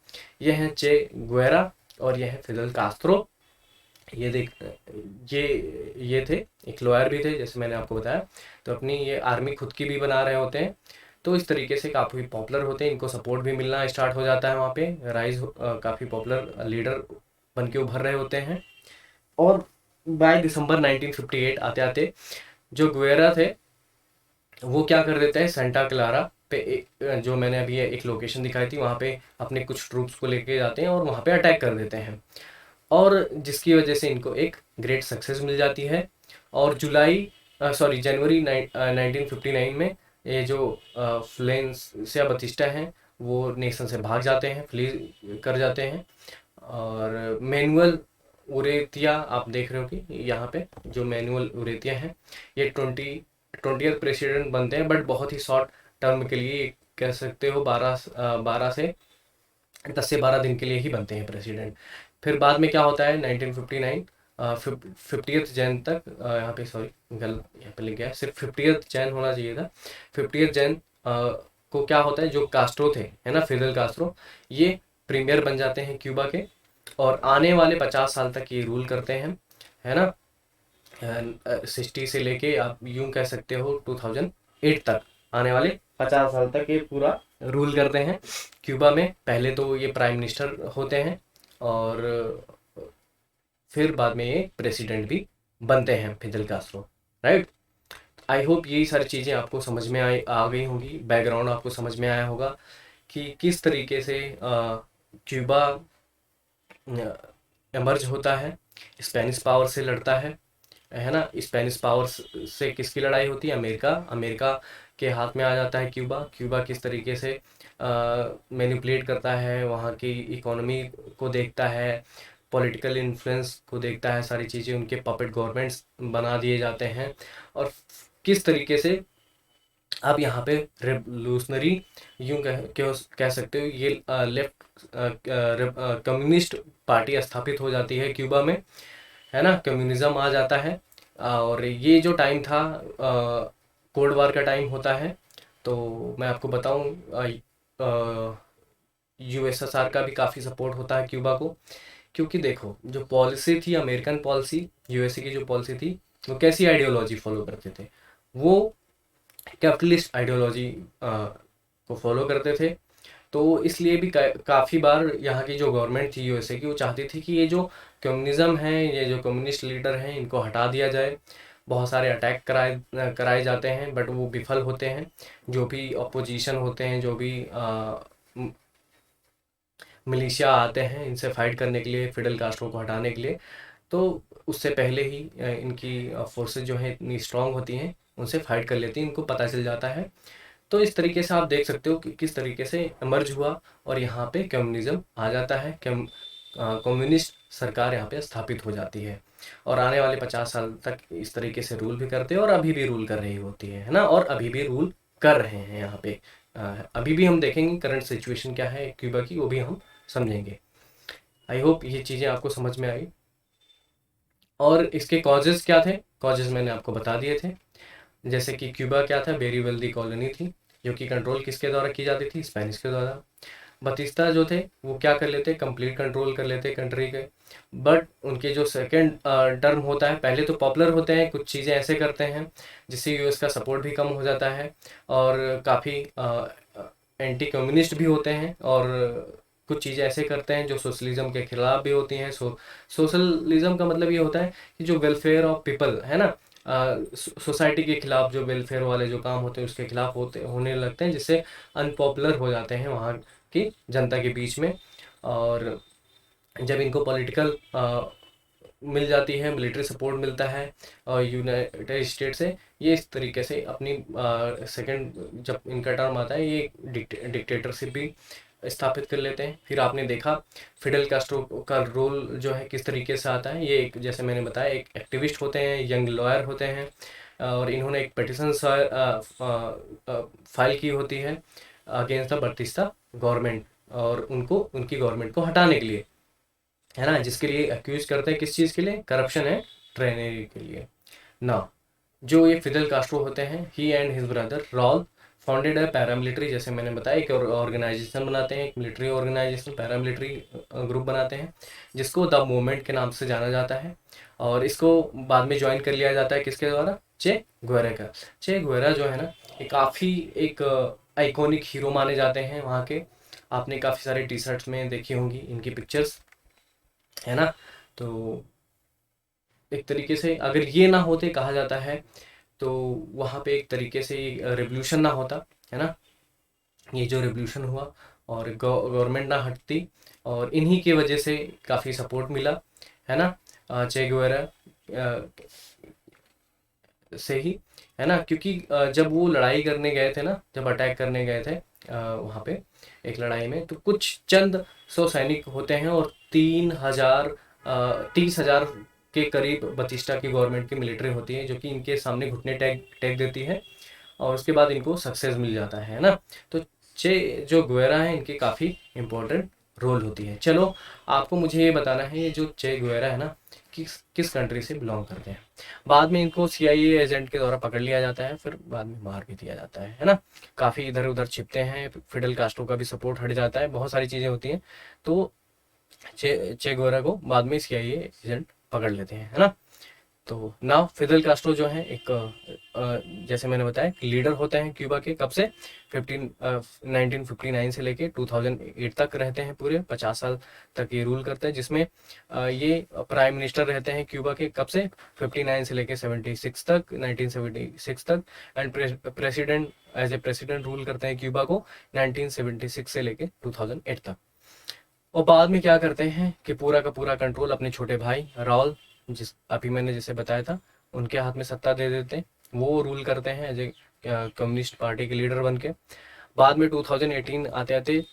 ये हैं चे गुवेरा और ये है फिदल कास्त्रो। ये देख, ये थे, एक लॉयर भी थे जैसे मैंने आपको बताया, तो अपनी ये आर्मी खुद की भी बना रहे होते हैं। तो इस तरीके से काफ़ी पॉपुलर होते हैं, इनको सपोर्ट भी मिलना स्टार्ट हो जाता है वहाँ पे, काफ़ी पॉपुलर लीडर बन के उभर रहे होते हैं। और बाय दिसंबर 1958 आते आते जो गुएरा थे वो क्या कर देते हैं, सेंटा क्लारा पे जो मैंने अभी एक लोकेशन दिखाई थी वहाँ पे अपने कुछ ट्रूप्स को लेके जाते हैं और वहाँ पे अटैक कर देते हैं, और जिसकी वजह से इनको एक ग्रेट सक्सेस मिल जाती है। और जनवरी 1959 में ये जो फ्लेंसिया बतिस्टा हैं वो नेशन से भाग जाते हैं, फ्ली कर जाते हैं। और मैनुअल उरेतिया आप देख रहे हो कि यहाँ पे जो मैनुअल उरेतिया हैं, ये 20th प्रेसिडेंट बनते हैं, बट बहुत ही शॉर्ट टर्म के लिए, कह सकते हो 12 से 10 से 12 दिन के लिए ही बनते हैं प्रेसिडेंट। फिर बाद में क्या होता है, 1959 50th जैन तक, यहाँ पे सॉरी गलत यहाँ पे लिख गया है, सिर्फ 50th जैन होना चाहिए था। 50th जैन को क्या होता है, जो कास्ट्रो थे, है ना, फिदल कास्ट्रो, ये प्रीमियर बन जाते हैं क्यूबा के, और आने वाले 50 साल तक ये रूल करते हैं, है ना। 60 से लेके आप यूं कह सकते हो 2008 तक, आने वाले 50 साल तक ये पूरा रूल करते हैं क्यूबा में। पहले तो ये प्राइम मिनिस्टर होते हैं, और फिर बाद में ये प्रेसिडेंट भी बनते हैं, फिदल कास्ट्रो, राइट। आई होप यही सारी चीज़ें आपको समझ में आ गई होंगी, बैकग्राउंड आपको समझ में आया होगा कि किस तरीके से क्यूबा एमर्ज होता है, स्पेनिश पावर से लड़ता है ना। स्पेनिश पावर से किसकी लड़ाई होती है, अमेरिका, अमेरिका के हाथ में आ जाता है क्यूबा। क्यूबा किस तरीके से मैनिपुलेट करता है, वहाँ की इकोनॉमी को देखता है, पॉलिटिकल इन्फ्लुएंस को देखता है, सारी चीज़ें उनके पपेट गवर्नमेंट्स बना दिए जाते हैं, और किस तरीके से आप यहाँ पे रेवोल्यूशनरी यूं कह सकते हो, ये लेफ्ट कम्युनिस्ट पार्टी स्थापित हो जाती है क्यूबा में, है ना, कम्युनिज्म आ जाता है। और ये जो टाइम था कोल्ड वार का टाइम होता है। तो मैं आपको बताऊं, यूएसएसआर का भी काफ़ी सपोर्ट होता है क्यूबा को, क्योंकि देखो जो पॉलिसी थी, अमेरिकन पॉलिसी, यूएसए की जो पॉलिसी थी, वो कैसी आइडियोलॉजी फॉलो करते थे, वो कैपिटलिस्ट आइडियोलॉजी को फॉलो करते थे। तो इसलिए भी काफ़ी बार यहाँ की जो गवर्नमेंट थी यूएसए की, वो चाहती थी कि ये जो कम्युनिज्म है, ये जो कम्युनिस्ट लीडर हैं, इनको हटा दिया जाए। बहुत सारे अटैक कराए जाते हैं, बट वो विफल होते हैं। जो भी अपोजिशन होते हैं, जो भी मिलिशिया आते हैं इनसे फाइट करने के लिए, फिडल कास्ट्रो को हटाने के लिए, तो उससे पहले ही इनकी फोर्सेस जो हैं इतनी स्ट्रांग होती हैं, उनसे फाइट कर लेती हैं, इनको पता चल जाता है। तो इस तरीके से आप देख सकते हो कि किस तरीके से इमर्ज हुआ और यहाँ पे कम्युनिज्म आ जाता है, कम्युनिस्ट सरकार यहाँ पे स्थापित हो जाती है और आने वाले 50 साल तक इस तरीके से रूल भी करते हैं और अभी भी रूल कर रही होती है ना, और अभी भी रूल कर रहे हैं यहाँ पे। अभी भी हम देखेंगे करंट सिचुएशन क्या है क्यूबा की, वो भी हम समझेंगे। आई होप ये चीज़ें आपको समझ में आई। और इसके कॉजेज़ क्या थे, कॉजेज़ मैंने आपको बता दिए थे। जैसे कि क्यूबा क्या था, वेरी वेल्दी कॉलोनी थी जो कि कंट्रोल किसके द्वारा की जाती थी, स्पेनिश के द्वारा। बतिस्ता जो थे वो क्या कर लेते, कंप्लीट कंट्रोल कर लेते कंट्री के। बट उनके जो सेकंड टर्म होता है, पहले तो पॉपुलर होते हैं, कुछ चीज़ें ऐसे करते हैं जिससे यूएस का सपोर्ट भी कम हो जाता है और काफ़ी एंटी कम्युनिस्ट भी होते हैं और कुछ चीज़ें ऐसे करते हैं जो सोशलिज्म के खिलाफ भी होती हैं। सोशलिज्म का मतलब ये होता है कि जो वेलफेयर ऑफ पीपल है ना, सोसाइटी के खिलाफ जो वेलफेयर वाले जो काम होते हैं उसके खिलाफ होने लगते हैं, जिससे अनपॉपुलर हो जाते हैं वहाँ की जनता के बीच में। और जब इनको पॉलिटिकल मिल जाती है, मिलिट्री सपोर्ट मिलता है और यूनाइटेड स्टेट से, ये इस तरीके से अपनी सेकंड जब इनका टर्म आता है ये डिक्टेटरशिप भी स्थापित कर लेते हैं। फिर आपने देखा फिडेल कास्ट्रो का रोल जो है किस तरीके से आता है। ये एक, जैसे मैंने बताया, एक एक्टिविस्ट होते हैं, यंग लॉयर होते हैं और इन्होंने एक पिटिशन फाइल की होती है अगेंस्ट द बर्तिस्ता गवर्नमेंट और उनको उनकी गवर्नमेंट को हटाने के लिए, है ना, जिसके लिए अक्यूज करते हैं किस चीज़ के लिए, करप्शन है ट्रेनरी के लिए ना। जो ये फिदेल कास्ट्रो होते हैं, he and his brother Raul founded है पैरामिलिट्री, जैसे मैंने बताया, एक ऑर्गेनाइजेशन बनाते हैं, एक मिलिट्री ऑर्गेनाइजेशन, पैरामिलिट्री ग्रुप बनाते हैं जिसको द मूवमेंट के नाम से जाना जाता है। और इसको बाद में ज्वाइन कर लिया जाता है किसके द्वारा, चे गुएरा का। चे गुएरा जो है ना, ये काफ़ी एक आइकॉनिक हीरो माने जाते हैं वहाँ के। आपने काफ़ी सारे टी शर्ट्स में देखी होंगी इनकी पिक्चर्स, है ना। तो एक तरीके से अगर ये ना होते, कहा जाता है, तो वहाँ पे एक तरीके से रेवोल्यूशन ना होता, है ना। ये जो रेवोल्यूशन हुआ और गवर्नमेंट ना हटती और इन्हीं की वजह से काफ़ी सपोर्ट मिला, है ना, चे गुवेरा से ही, है ना। क्योंकि जब वो लड़ाई करने गए थे ना, जब अटैक करने गए थे वहाँ पे एक लड़ाई में, तो कुछ चंद 100 सैनिक होते हैं और 30,000 के करीब बतिस्टा की गवर्नमेंट की मिलिट्री होती है जो कि इनके सामने घुटने टेक टेक देती है और उसके बाद इनको सक्सेस मिल जाता है ना। तो चे जो गुएरा है इनकी काफ़ी इम्पोर्टेंट रोल होती है। चलो, आपको मुझे ये बताना है, ये जो चे गुएरा है ना, किस किस कंट्री से बिलोंग करते हैं। बाद में इनको सीआईए एजेंट के द्वारा पकड़ लिया जाता है, फिर बाद में मार भी दिया जाता है ना। काफ़ी इधर उधर छिपते हैं, फिडेल कास्ट्रो का भी सपोर्ट हट जाता है, बहुत सारी चीज़ें होती हैं। तो चे गुएरा को बाद में सीआईए एजेंट पकड़ लेते हैं, है ना। तो नाउ फिदेल कास्ट्रो जो है एक जैसे मैंने बताया लीडर होते हैं क्यूबा के, कब से 1959 से लेके 2008 तक रहते हैं, पूरे 50 साल तक ये रूल करते हैं, जिसमें ये प्राइम मिनिस्टर रहते हैं क्यूबा के, कब से 59 से लेके 76 तक, 1976 तक। And president, as a president rule करते हैं क्यूबा को 1976 से लेके 2008 तक। और बाद में क्या करते हैं कि पूरा का पूरा कंट्रोल अपने छोटे भाई राउल, जिस अभी मैंने जैसे बताया था, उनके हाथ में सत्ता दे देते हैं, वो रूल करते हैं एज ए कम्युनिस्ट पार्टी के लीडर बन के। बाद में 2018 आते आते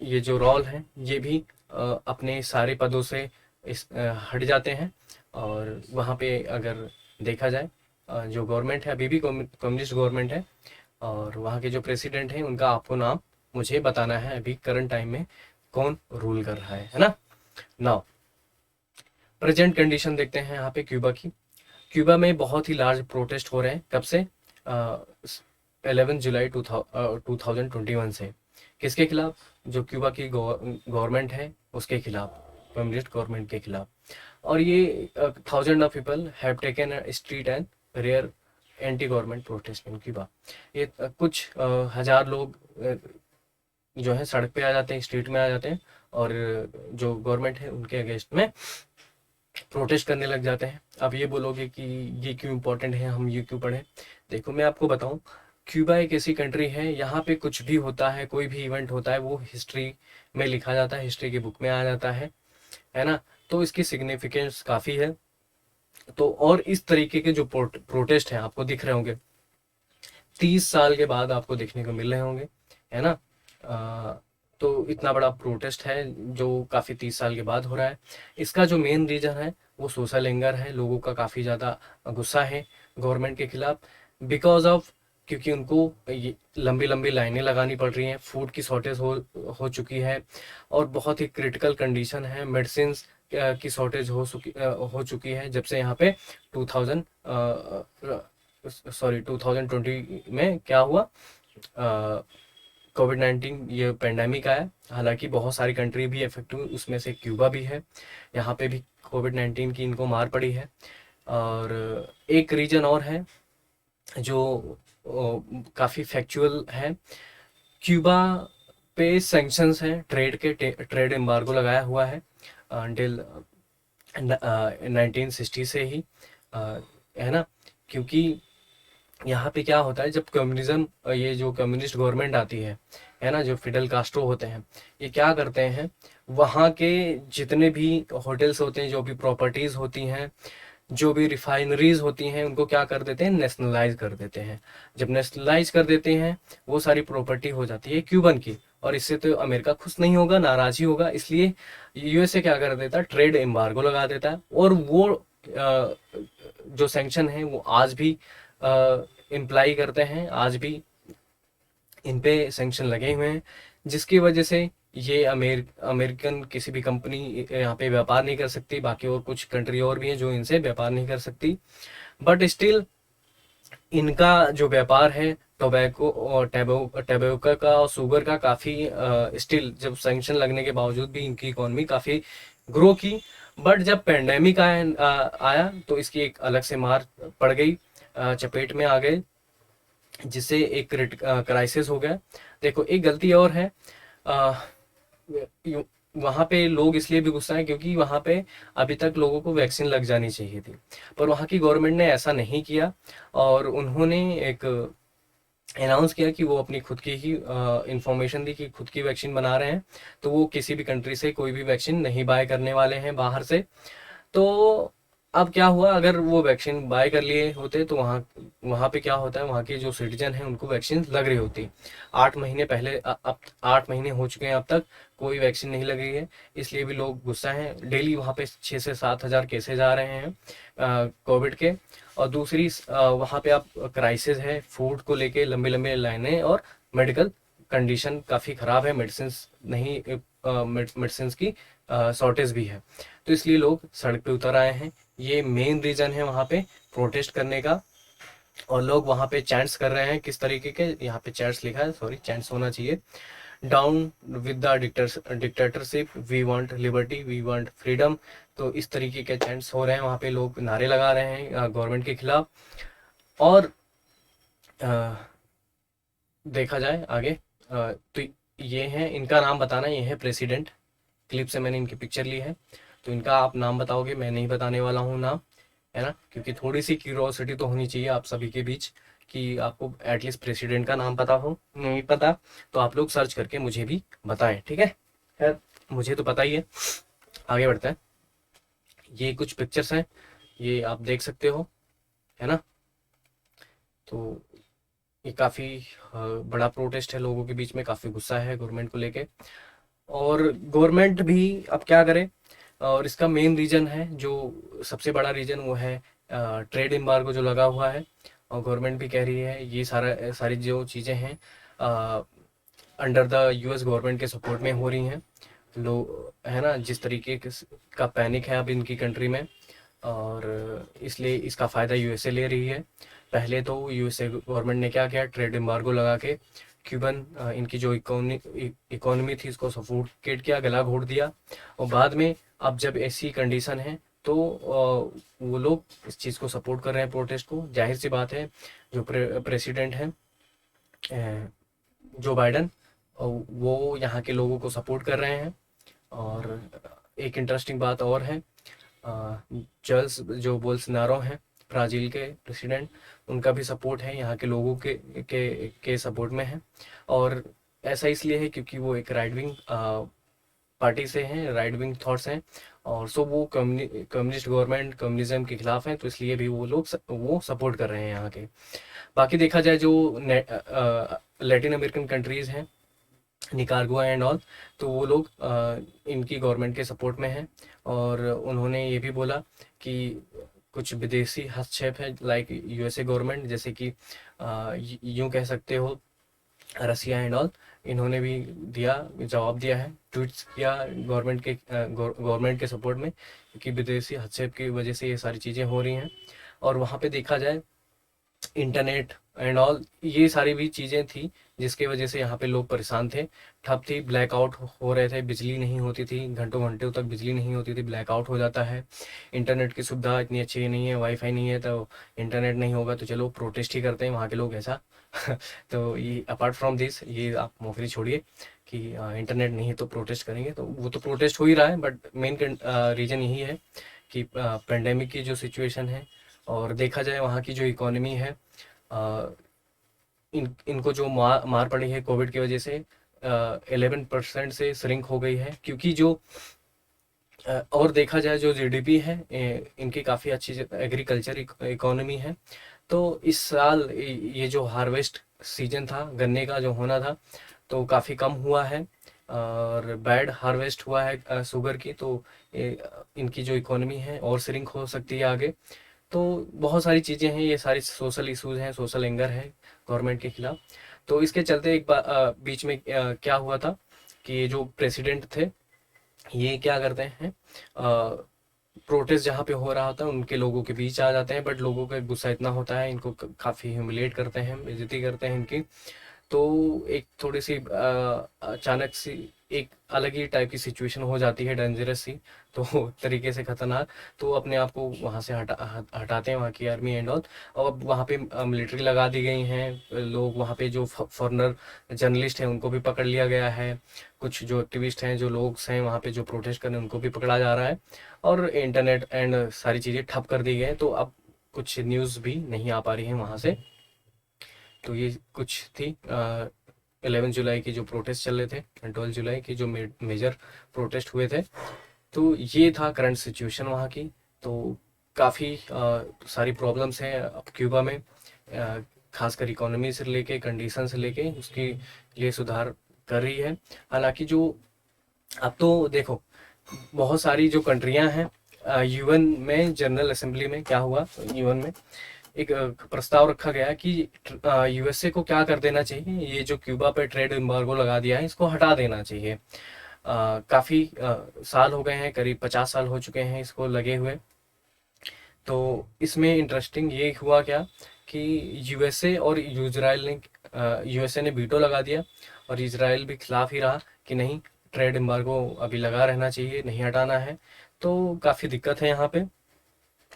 ये जो राउल हैं ये भी अपने सारे पदों से हट जाते हैं। और वहाँ पे अगर देखा जाए जो गवर्नमेंट है अभी भी कम्युनिस्ट गवर्नमेंट है और वहाँ के जो प्रेसिडेंट हैं उनका आपको नाम मुझे बताना है अभी करंट टाइम में कौन रूल कर रहा है ना। नाउ प्रेजेंट कंडीशन देखते हैं यहाँ पे क्यूबा की। क्यूबा में बहुत ही लार्ज प्रोटेस्ट हो रहे हैं, कब से, 11 जुलाई 2021 से। किसके खिलाफ, जो क्यूबा की गवर्नमेंट है उसके खिलाफ, कम्युनिस्ट गवर्नमेंट के खिलाफ। और ये 1000 of people have taken street and rare anti government protest in Cuba. ये कुछ हजार लोग जो है सड़क पे आ जाते हैं, स्ट्रीट में आ जाते हैं और जो गवर्नमेंट है उनके अगेंस्ट में प्रोटेस्ट करने लग जाते हैं। अब ये बोलोगे कि ये क्यों इम्पोर्टेंट है, हम ये क्यों पढ़ें। देखो मैं आपको बताऊं, क्यूबा एक ऐसी कंट्री है यहाँ पे कुछ भी होता है, कोई भी इवेंट होता है वो हिस्ट्री में लिखा जाता है, हिस्ट्री की बुक में आ जाता है ना। तो इसकी सिग्निफिकेंस काफ़ी है। तो और इस तरीके के जो प्रोटेस्ट हैं आपको दिख रहे होंगे, 30 साल के बाद आपको देखने को मिल रहे होंगे, है ना। तो इतना बड़ा प्रोटेस्ट है जो काफ़ी 30 साल के बाद हो रहा है। इसका जो मेन रीज़न है वो सोशल एंगर है, लोगों का काफ़ी ज़्यादा गुस्सा है गवर्नमेंट के खिलाफ, बिकॉज ऑफ, क्योंकि उनको ये लंबी लंबी लाइनें लगानी पड़ रही हैं, फूड की शॉर्टेज हो चुकी है, और बहुत ही क्रिटिकल कंडीशन है, मेडिसिन की शॉर्टेज हो चुकी है जब से यहाँ पे 2000 सॉरी 2020 में क्या हुआ, कोविड-19 ये पेंडेमिक आया। हालांकि बहुत सारी कंट्री भी इफेक्ट हुई, उसमें से क्यूबा भी है, यहाँ पे भी कोविड-19 की इनको मार पड़ी है। और एक रीजन और है जो काफ़ी फैक्चुअल है, क्यूबा पे सैंक्शंस हैं, ट्रेड एम्बार्गो लगाया हुआ है अंटिल 1960 से ही, है ना। क्योंकि यहाँ पे क्या होता है, जब कम्युनिज्म, ये जो कम्युनिस्ट गवर्नमेंट आती है ना, जो फिडल कास्ट्रो होते हैं, ये क्या करते हैं, वहाँ के जितने भी होटल्स होते हैं, जो भी प्रॉपर्टीज होती हैं, जो भी रिफाइनरीज होती हैं, उनको क्या कर देते हैं, नेशनलाइज कर देते हैं। जब नेशनलाइज कर देते हैं, वो सारी प्रॉपर्टी हो जाती है क्यूबन की, और इससे तो अमेरिका खुश नहीं होगा, नाराज ही होगा, इसलिए यूएसए क्या कर देता है, ट्रेड एम्बार्गो लगा देता है। और वो जो सैंक्शन है वो आज भी इम्प्लाई करते हैं, आज भी इन पे सैंक्शन लगे हुए हैं, जिसकी वजह से ये अमेरिकन किसी भी कंपनी यहाँ पे व्यापार नहीं कर सकती। बाकी और कुछ कंट्री और भी हैं जो इनसे व्यापार नहीं कर सकती, बट स्टिल इनका जो व्यापार है टोबैको और टैबेको का और शुगर का काफ़ी स्टिल, जब सैंक्शन लगने के बावजूद भी इनकी इकोनॉमी काफ़ी ग्रो की। बट जब पेंडेमिक आया तो इसकी एक अलग से मार पड़ गई, चपेट में आ गए, जिससे एक क्राइसिस हो गया। देखो एक गलती और है, वहाँ पे लोग इसलिए भी गुस्सा है क्योंकि वहाँ पे अभी तक लोगों को वैक्सीन लग जानी चाहिए थी, पर वहाँ की गवर्नमेंट ने ऐसा नहीं किया, और उन्होंने एक अनाउंस किया कि वो अपनी खुद की ही इंफॉर्मेशन दी कि खुद की वैक्सीन बना रहे हैं, तो वो किसी भी कंट्री से कोई भी वैक्सीन नहीं बाय करने वाले हैं बाहर से। तो अब क्या हुआ, अगर वो वैक्सीन बाय कर लिए होते तो वहाँ वहाँ पे क्या होता है, वहाँ के जो सिटीजन हैं उनको वैक्सीन लग रही होती। 8 महीने पहले, अब 8 महीने हो चुके हैं, अब तक कोई वैक्सीन नहीं लग रही है, इसलिए भी लोग गुस्सा हैं। डेली वहाँ पे 6 से 7 हज़ार केसेज आ रहे हैं कोविड के। और दूसरी वहाँ पे अब क्राइसिस है, फूड को लेके लंबी लंबी लाइनें, और मेडिकल कंडीशन काफ़ी ख़राब है, मेडिसिन नहीं, मेडिसिन की शॉर्टेज भी है, तो इसलिए लोग सड़क पे उतर आए हैं। ये मेन रीजन है वहाँ पे प्रोटेस्ट करने का। और लोग वहाँ पे चैंट्स कर रहे हैं, किस तरीके के, यहाँ पे चैंट्स लिखा है, सॉरी चैंट्स होना चाहिए, down with the dictatorship, we want liberty, we want freedom. तो इस तरीके के चैंट्स हो रहे हैं वहाँ पे, लोग नारे लगा रहे हैं गवर्नमेंट के खिलाफ। और अ, देखा जाए आगे, तो ये है, इनका नाम बताना, ये है प्रेसिडेंट, क्लिप से मैंने इनकी पिक्चर ली है, तो इनका आप नाम बताओगे, मैं नहीं बताने वाला हूँ नाम, है ना, क्योंकि थोड़ी सी क्यूरोसिटी तो होनी चाहिए आप सभी के बीच कि आपको एटलीस्ट प्रेसिडेंट का नाम पता हो। नहीं पता तो आप लोग सर्च करके मुझे भी बताएं, ठीक है। खैर मुझे तो पता ही है, आगे बढ़ते हैं। ये कुछ पिक्चर्स हैं, ये आप देख सकते हो, है ना। तो ये काफ़ी बड़ा प्रोटेस्ट है, लोगों के बीच में काफ़ी गुस्सा है गवर्नमेंट को लेके, और गवर्नमेंट भी अब क्या करे। और इसका मेन रीजन है, जो सबसे बड़ा रीजन, वो है ट्रेड एम्बार्गो जो लगा हुआ है, और गवर्नमेंट भी कह रही है ये सारी जो चीज़ें हैं अंडर द यूएस गवर्नमेंट के सपोर्ट में हो रही हैं। लोग, है ना, जिस तरीके का पैनिक है अब इनकी कंट्री में, और इसलिए इसका फ़ायदा यूएसए ले रही है। पहले तो यूएसए गवर्नमेंट ने क्या किया, ट्रेड एम्बार्गो लगा के क्यूबन इनकी जो इकोनॉमी थी इसको सफोकेट किया, गला घोट दिया। और बाद में अब जब ऐसी कंडीशन है तो वो लोग इस चीज़ को सपोर्ट कर रहे हैं, प्रोटेस्ट को। जाहिर सी बात है, जो प्रेसिडेंट हैं जो बाइडन, वो यहाँ के लोगों को सपोर्ट कर रहे हैं। और एक इंटरेस्टिंग बात और है, जल्स जो बोल्सनारो हैं ब्राज़ील के प्रेसिडेंट, उनका भी सपोर्ट है, यहाँ के लोगों के सपोर्ट में है। और ऐसा इसलिए है क्योंकि वो एक राइट विंग पार्टी से हैं, राइट विंग थॉट्स हैं, और सो वो कम्युनिस्ट गवर्नमेंट, कम्युनिज्म के खिलाफ हैं, तो इसलिए भी वो लोग वो सपोर्ट कर रहे हैं यहाँ के। बाकी देखा जाए जो लैटिन अमेरिकन कंट्रीज़ हैं, निकारागुआ एंड ऑल, तो वो लोग इनकी गवर्नमेंट के सपोर्ट में हैं। और उन्होंने ये भी बोला कि कुछ विदेशी हस्तक्षेप है, लाइक यूएसए गवर्नमेंट, जैसे कि यूं कह सकते हो रसिया एंड ऑल, इन्होंने भी जवाब दिया है, ट्वीट्स किया गवर्नमेंट के सपोर्ट में, क्योंकि विदेशी हस्तक्षेप की वजह से ये सारी चीज़ें हो रही हैं। और वहाँ पे देखा जाए इंटरनेट एंड ऑल, ये सारी भी चीज़ें थी जिसकी वजह से यहाँ पे लोग परेशान थे, ठप थी, ब्लैकआउट हो रहे थे, बिजली नहीं होती थी, घंटों घंटों तक बिजली नहीं होती थी, ब्लैकआउट हो जाता है। इंटरनेट की सुविधा इतनी अच्छी नहीं है, वाईफाई नहीं है, तो इंटरनेट नहीं होगा तो चलो प्रोटेस्ट ही करते हैं वहाँ के लोग, ऐसा। तो ये अपार्ट फ्रॉम दिस, ये आप मोकरी छोड़िए कि इंटरनेट नहीं है तो प्रोटेस्ट करेंगे, तो वो तो प्रोटेस्ट हो ही रहा है, बट मेन रीज़न यही है कि पेंडेमिक की जो सिचुएशन है, और देखा जाए वहाँ की जो इकोनॉमी है, अ, इनको जो मार पड़ी है कोविड की वजह से, 11% से श्रिंक हो गई है, क्योंकि जो और देखा जाए जो जीडीपी है, इनकी काफ़ी अच्छी एग्रीकल्चर इकोनॉमी है। तो इस साल ये जो हार्वेस्ट सीजन था गन्ने का जो होना था, तो काफ़ी कम हुआ है, और बैड हार्वेस्ट हुआ है शुगर की, तो इनकी जो इकोनॉमी है और श्रिंक हो सकती है आगे। तो बहुत सारी चीज़ें हैं, ये सारी सोशल इश्यूज हैं, सोशल एंगर है गवर्नमेंट के खिलाफ। तो इसके चलते एक बीच में क्या हुआ था कि ये जो प्रेसिडेंट थे, ये क्या करते हैं, प्रोटेस्ट जहाँ पे हो रहा होता है उनके लोगों के बीच आ जाते हैं, बट लोगों का गुस्सा इतना होता है, इनको काफ़ी ह्यूमिलेट करते हैं, बेइज्जती करते हैं इनकी। तो एक थोड़ी सी अचानक सी एक अलग ही टाइप की सिचुएशन हो जाती है, डेंजरस सी, तो तरीके से खतरनाक। तो अपने आप को वहाँ से हटाते हैं वहाँ की आर्मी एंड ऑल, और अब वहाँ पे मिलिट्री लगा दी गई हैं, लोग वहाँ पे जो फॉरेनर जर्नलिस्ट हैं उनको भी पकड़ लिया गया है, कुछ जो एक्टिविस्ट हैं, जो लोग हैं वहाँ पे जो प्रोटेस्ट कर रहे हैं उनको भी पकड़ा जा रहा है, और इंटरनेट एंड सारी चीज़ें ठप कर दी गई हैं, तो अब कुछ न्यूज़ भी नहीं आ पा रही हैं वहाँ से। तो ये कुछ थी 11 जुलाई की जो प्रोटेस्ट चल रहे थे, 12 जुलाई की जो मेजर प्रोटेस्ट हुए थे। तो ये था करंट सिचुएशन वहाँ की। तो काफ़ी सारी प्रॉब्लम्स हैं अब क्यूबा में, खासकर इकोनॉमी से लेके, कंडीशन से लेके, उसके लिए सुधार कर रही है। हालांकि जो अब तो देखो बहुत सारी जो कंट्रियां हैं, यूएन में जनरल असेंबली में क्या हुआ, यूएन में एक प्रस्ताव रखा गया कि यूएसए को क्या कर देना चाहिए, ये जो क्यूबा पे ट्रेड एम्बार्गो लगा दिया है इसको हटा देना चाहिए। काफ़ी साल हो गए हैं, करीब 50 साल हो चुके हैं इसको लगे हुए। तो इसमें इंटरेस्टिंग ये हुआ क्या कि यूएसए और इजराइल ने, यूएसए ने वीटो लगा दिया, और इजराइल भी खिलाफ ही रहा कि नहीं, ट्रेड एम्बार्गो अभी लगा रहना चाहिए, नहीं हटाना है। तो काफ़ी दिक्कत है यहाँ पे,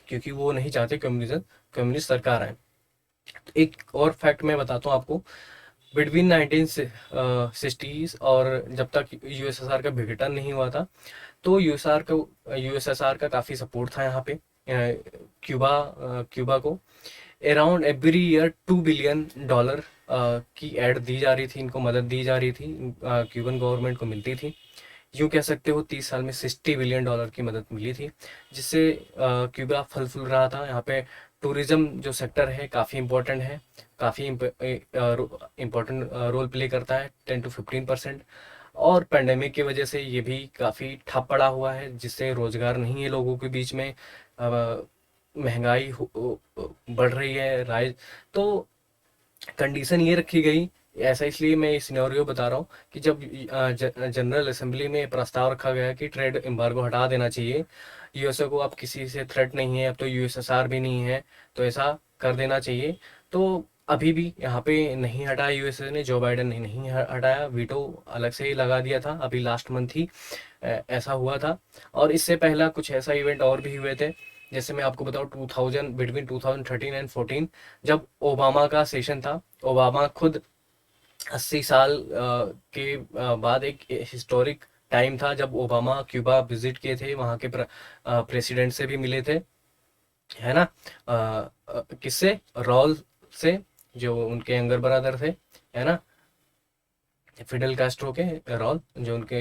क्योंकि वो नहीं चाहते कम्युनिस्ट सरकार आए। एक और फैक्ट मैं बताता हूँ आपको, बिटवीन 1960s और जब तक यूएसएसआर का विघटन नहीं हुआ था, तो यूएसएसआर का काफ़ी सपोर्ट था यहाँ पे क्यूबा को। अराउंड एवरी ईयर $2 बिलियन की एड दी जा रही थी, इनको मदद दी जा रही थी, क्यूबन गवर्नमेंट को मिलती थी। यूँ कह सकते हो 30 साल में $60 बिलियन की मदद मिली थी, जिससे क्यूबा फल फूल रहा था। यहाँ पे टूरिज्म जो सेक्टर है काफ़ी इम्पोर्टेंट है, काफ़ी इम्पोर्टेंट रोल प्ले करता है, 10 to 15%। और पेंडेमिक की वजह से ये भी काफ़ी ठप पड़ा हुआ है, जिससे रोज़गार नहीं है लोगों के बीच में, महंगाई बढ़ रही है, राइज। तो कंडीशन ये रखी गई, ऐसा इसलिए मैं ये सिनेरियो बता रहा हूँ कि जब जनरल असेंबली में प्रस्ताव रखा गया कि ट्रेड एम्बार्गो हटा देना चाहिए, यूएसए को अब किसी से थ्रेट नहीं है, अब तो यूएसएसआर भी नहीं है, तो ऐसा कर देना चाहिए। तो अभी भी यहाँ पे नहीं हटाया यूएसए ने, जो बाइडेन ने नहीं हटाया, वीटो अलग से ही लगा दिया था, अभी लास्ट मंथ ही ऐसा हुआ था। और इससे पहला कुछ ऐसा इवेंट और भी हुए थे, जैसे मैं आपको बताऊँ 2000, बिटवीन 2013 एंड 14, जब ओबामा का सेशन था, ओबामा खुद 80 साल के बाद एक हिस्टोरिक टाइम था जब ओबामा क्यूबा विजिट किए थे, वहाँ के प्रेसिडेंट से भी मिले थे, है ना। किससे, रॉल से, जो उनके यंगर ब्रदर थे, है ना, फिडेल कास्ट्रो के रॉल, जो उनके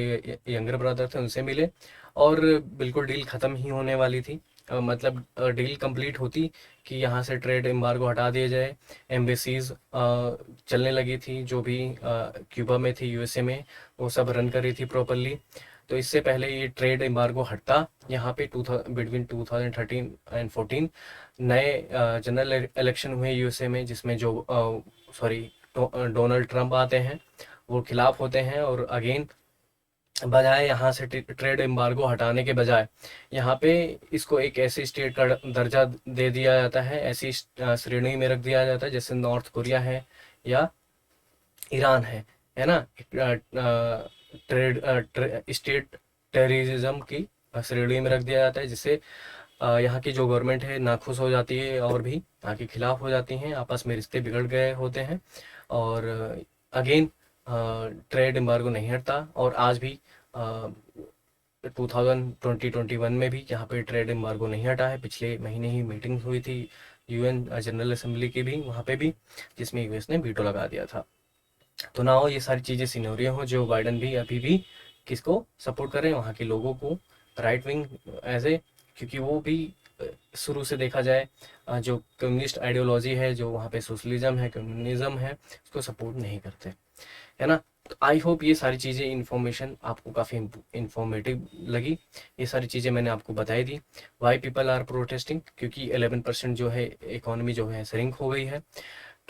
यंगर ब्रदर थे, उनसे मिले। और बिल्कुल डील ख़त्म ही होने वाली थी, मतलब डील कंप्लीट होती कि यहाँ से ट्रेड एम्बार्गो हटा दिया जाए, एम्बेसीज चलने लगी थी, जो भी क्यूबा में थी, यूएसए में, वो सब रन कर रही थी प्रॉपरली। तो इससे पहले ये ट्रेड एम्बार्गो हटता यहाँ पे बिटवीन 2013 एंड 14 नए जनरल इलेक्शन हुए यूएसए में, जिसमें जो सॉरी डोनाल्ड ट्रंप आते हैं, वो खिलाफ होते हैं, और अगेन बजाय यहाँ से ट्रेड एम्बार्गो हटाने के बजाय यहाँ पे इसको एक ऐसी स्टेट का दर्जा दे दिया जाता है, ऐसी श्रेणी में रख दिया जाता है जैसे नॉर्थ कोरिया है या ईरान है ना। स्टेट टेररिज्म की श्रेणी में रख दिया जाता है, जिससे यहाँ की जो गवर्नमेंट है नाखुश हो जाती है और भी यहाँ के खिलाफ हो जाती हैं, आपस में रिश्ते बिगड़ गए होते हैं, और अगेन ट्रेड एम्बार्गो नहीं हटता। और आज भी 2021 में भी यहाँ पे ट्रेड एम्बार्गो नहीं हटा है। पिछले महीने ही मीटिंग हुई थी यूएन जनरल असेंबली की भी, वहाँ पे भी, जिसमें यूएस ने वीटो लगा दिया था। तो ना हो ये सारी चीज़ें सिनेरियो हो, जो बाइडन भी अभी भी किसको सपोर्ट कर रहे हैं, वहाँ के लोगों को, राइट विंग एज ए, क्योंकि वो भी शुरू से देखा जाए जो कम्युनिस्ट आइडियोलॉजी है, जो वहाँ पे सोशलिज्म है, कम्युनिज्म है, उसको सपोर्ट नहीं करते, है ना। तो आई होप ये सारी चीज़ें इन्फॉर्मेशन आपको काफ़ी इंफॉर्मेटिव लगी। ये सारी चीज़ें मैंने आपको बताई दी। वाई पीपल आर प्रोटेस्टिंग, क्योंकि 11% जो है इकोनॉमी जो है श्रिंक हो गई है,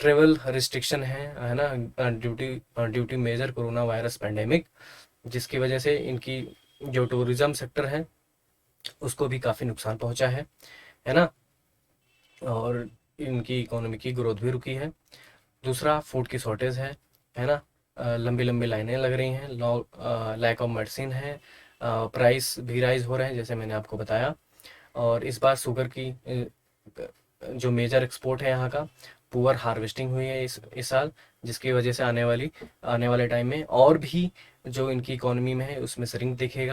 ट्रेवल रिस्ट्रिक्शन है ना, due to major corona virus pandemic, जिसकी वजह से इनकी जो टूरिज्म सेक्टर है उसको भी काफ़ी नुकसान पहुंचा है ना, और इनकी इकोनॉमी की ग्रोथ भी रुकी है। दूसरा, फूड की शॉर्टेज है ना, लंबी लंबी लाइनें लग रही हैं, लैक ऑफ मेडिसिन है, प्राइस भी राइज हो रहे हैं जैसे मैंने आपको बताया। और इस बार शुगर की जो मेजर एक्सपोर्ट है यहाँ का, पुअर हार्वेस्टिंग हुई है इस साल, जिसकी वजह से आने वाले टाइम में और भी जो इनकी इकोनॉमी में है उसमें श्रिंक दिखेगा।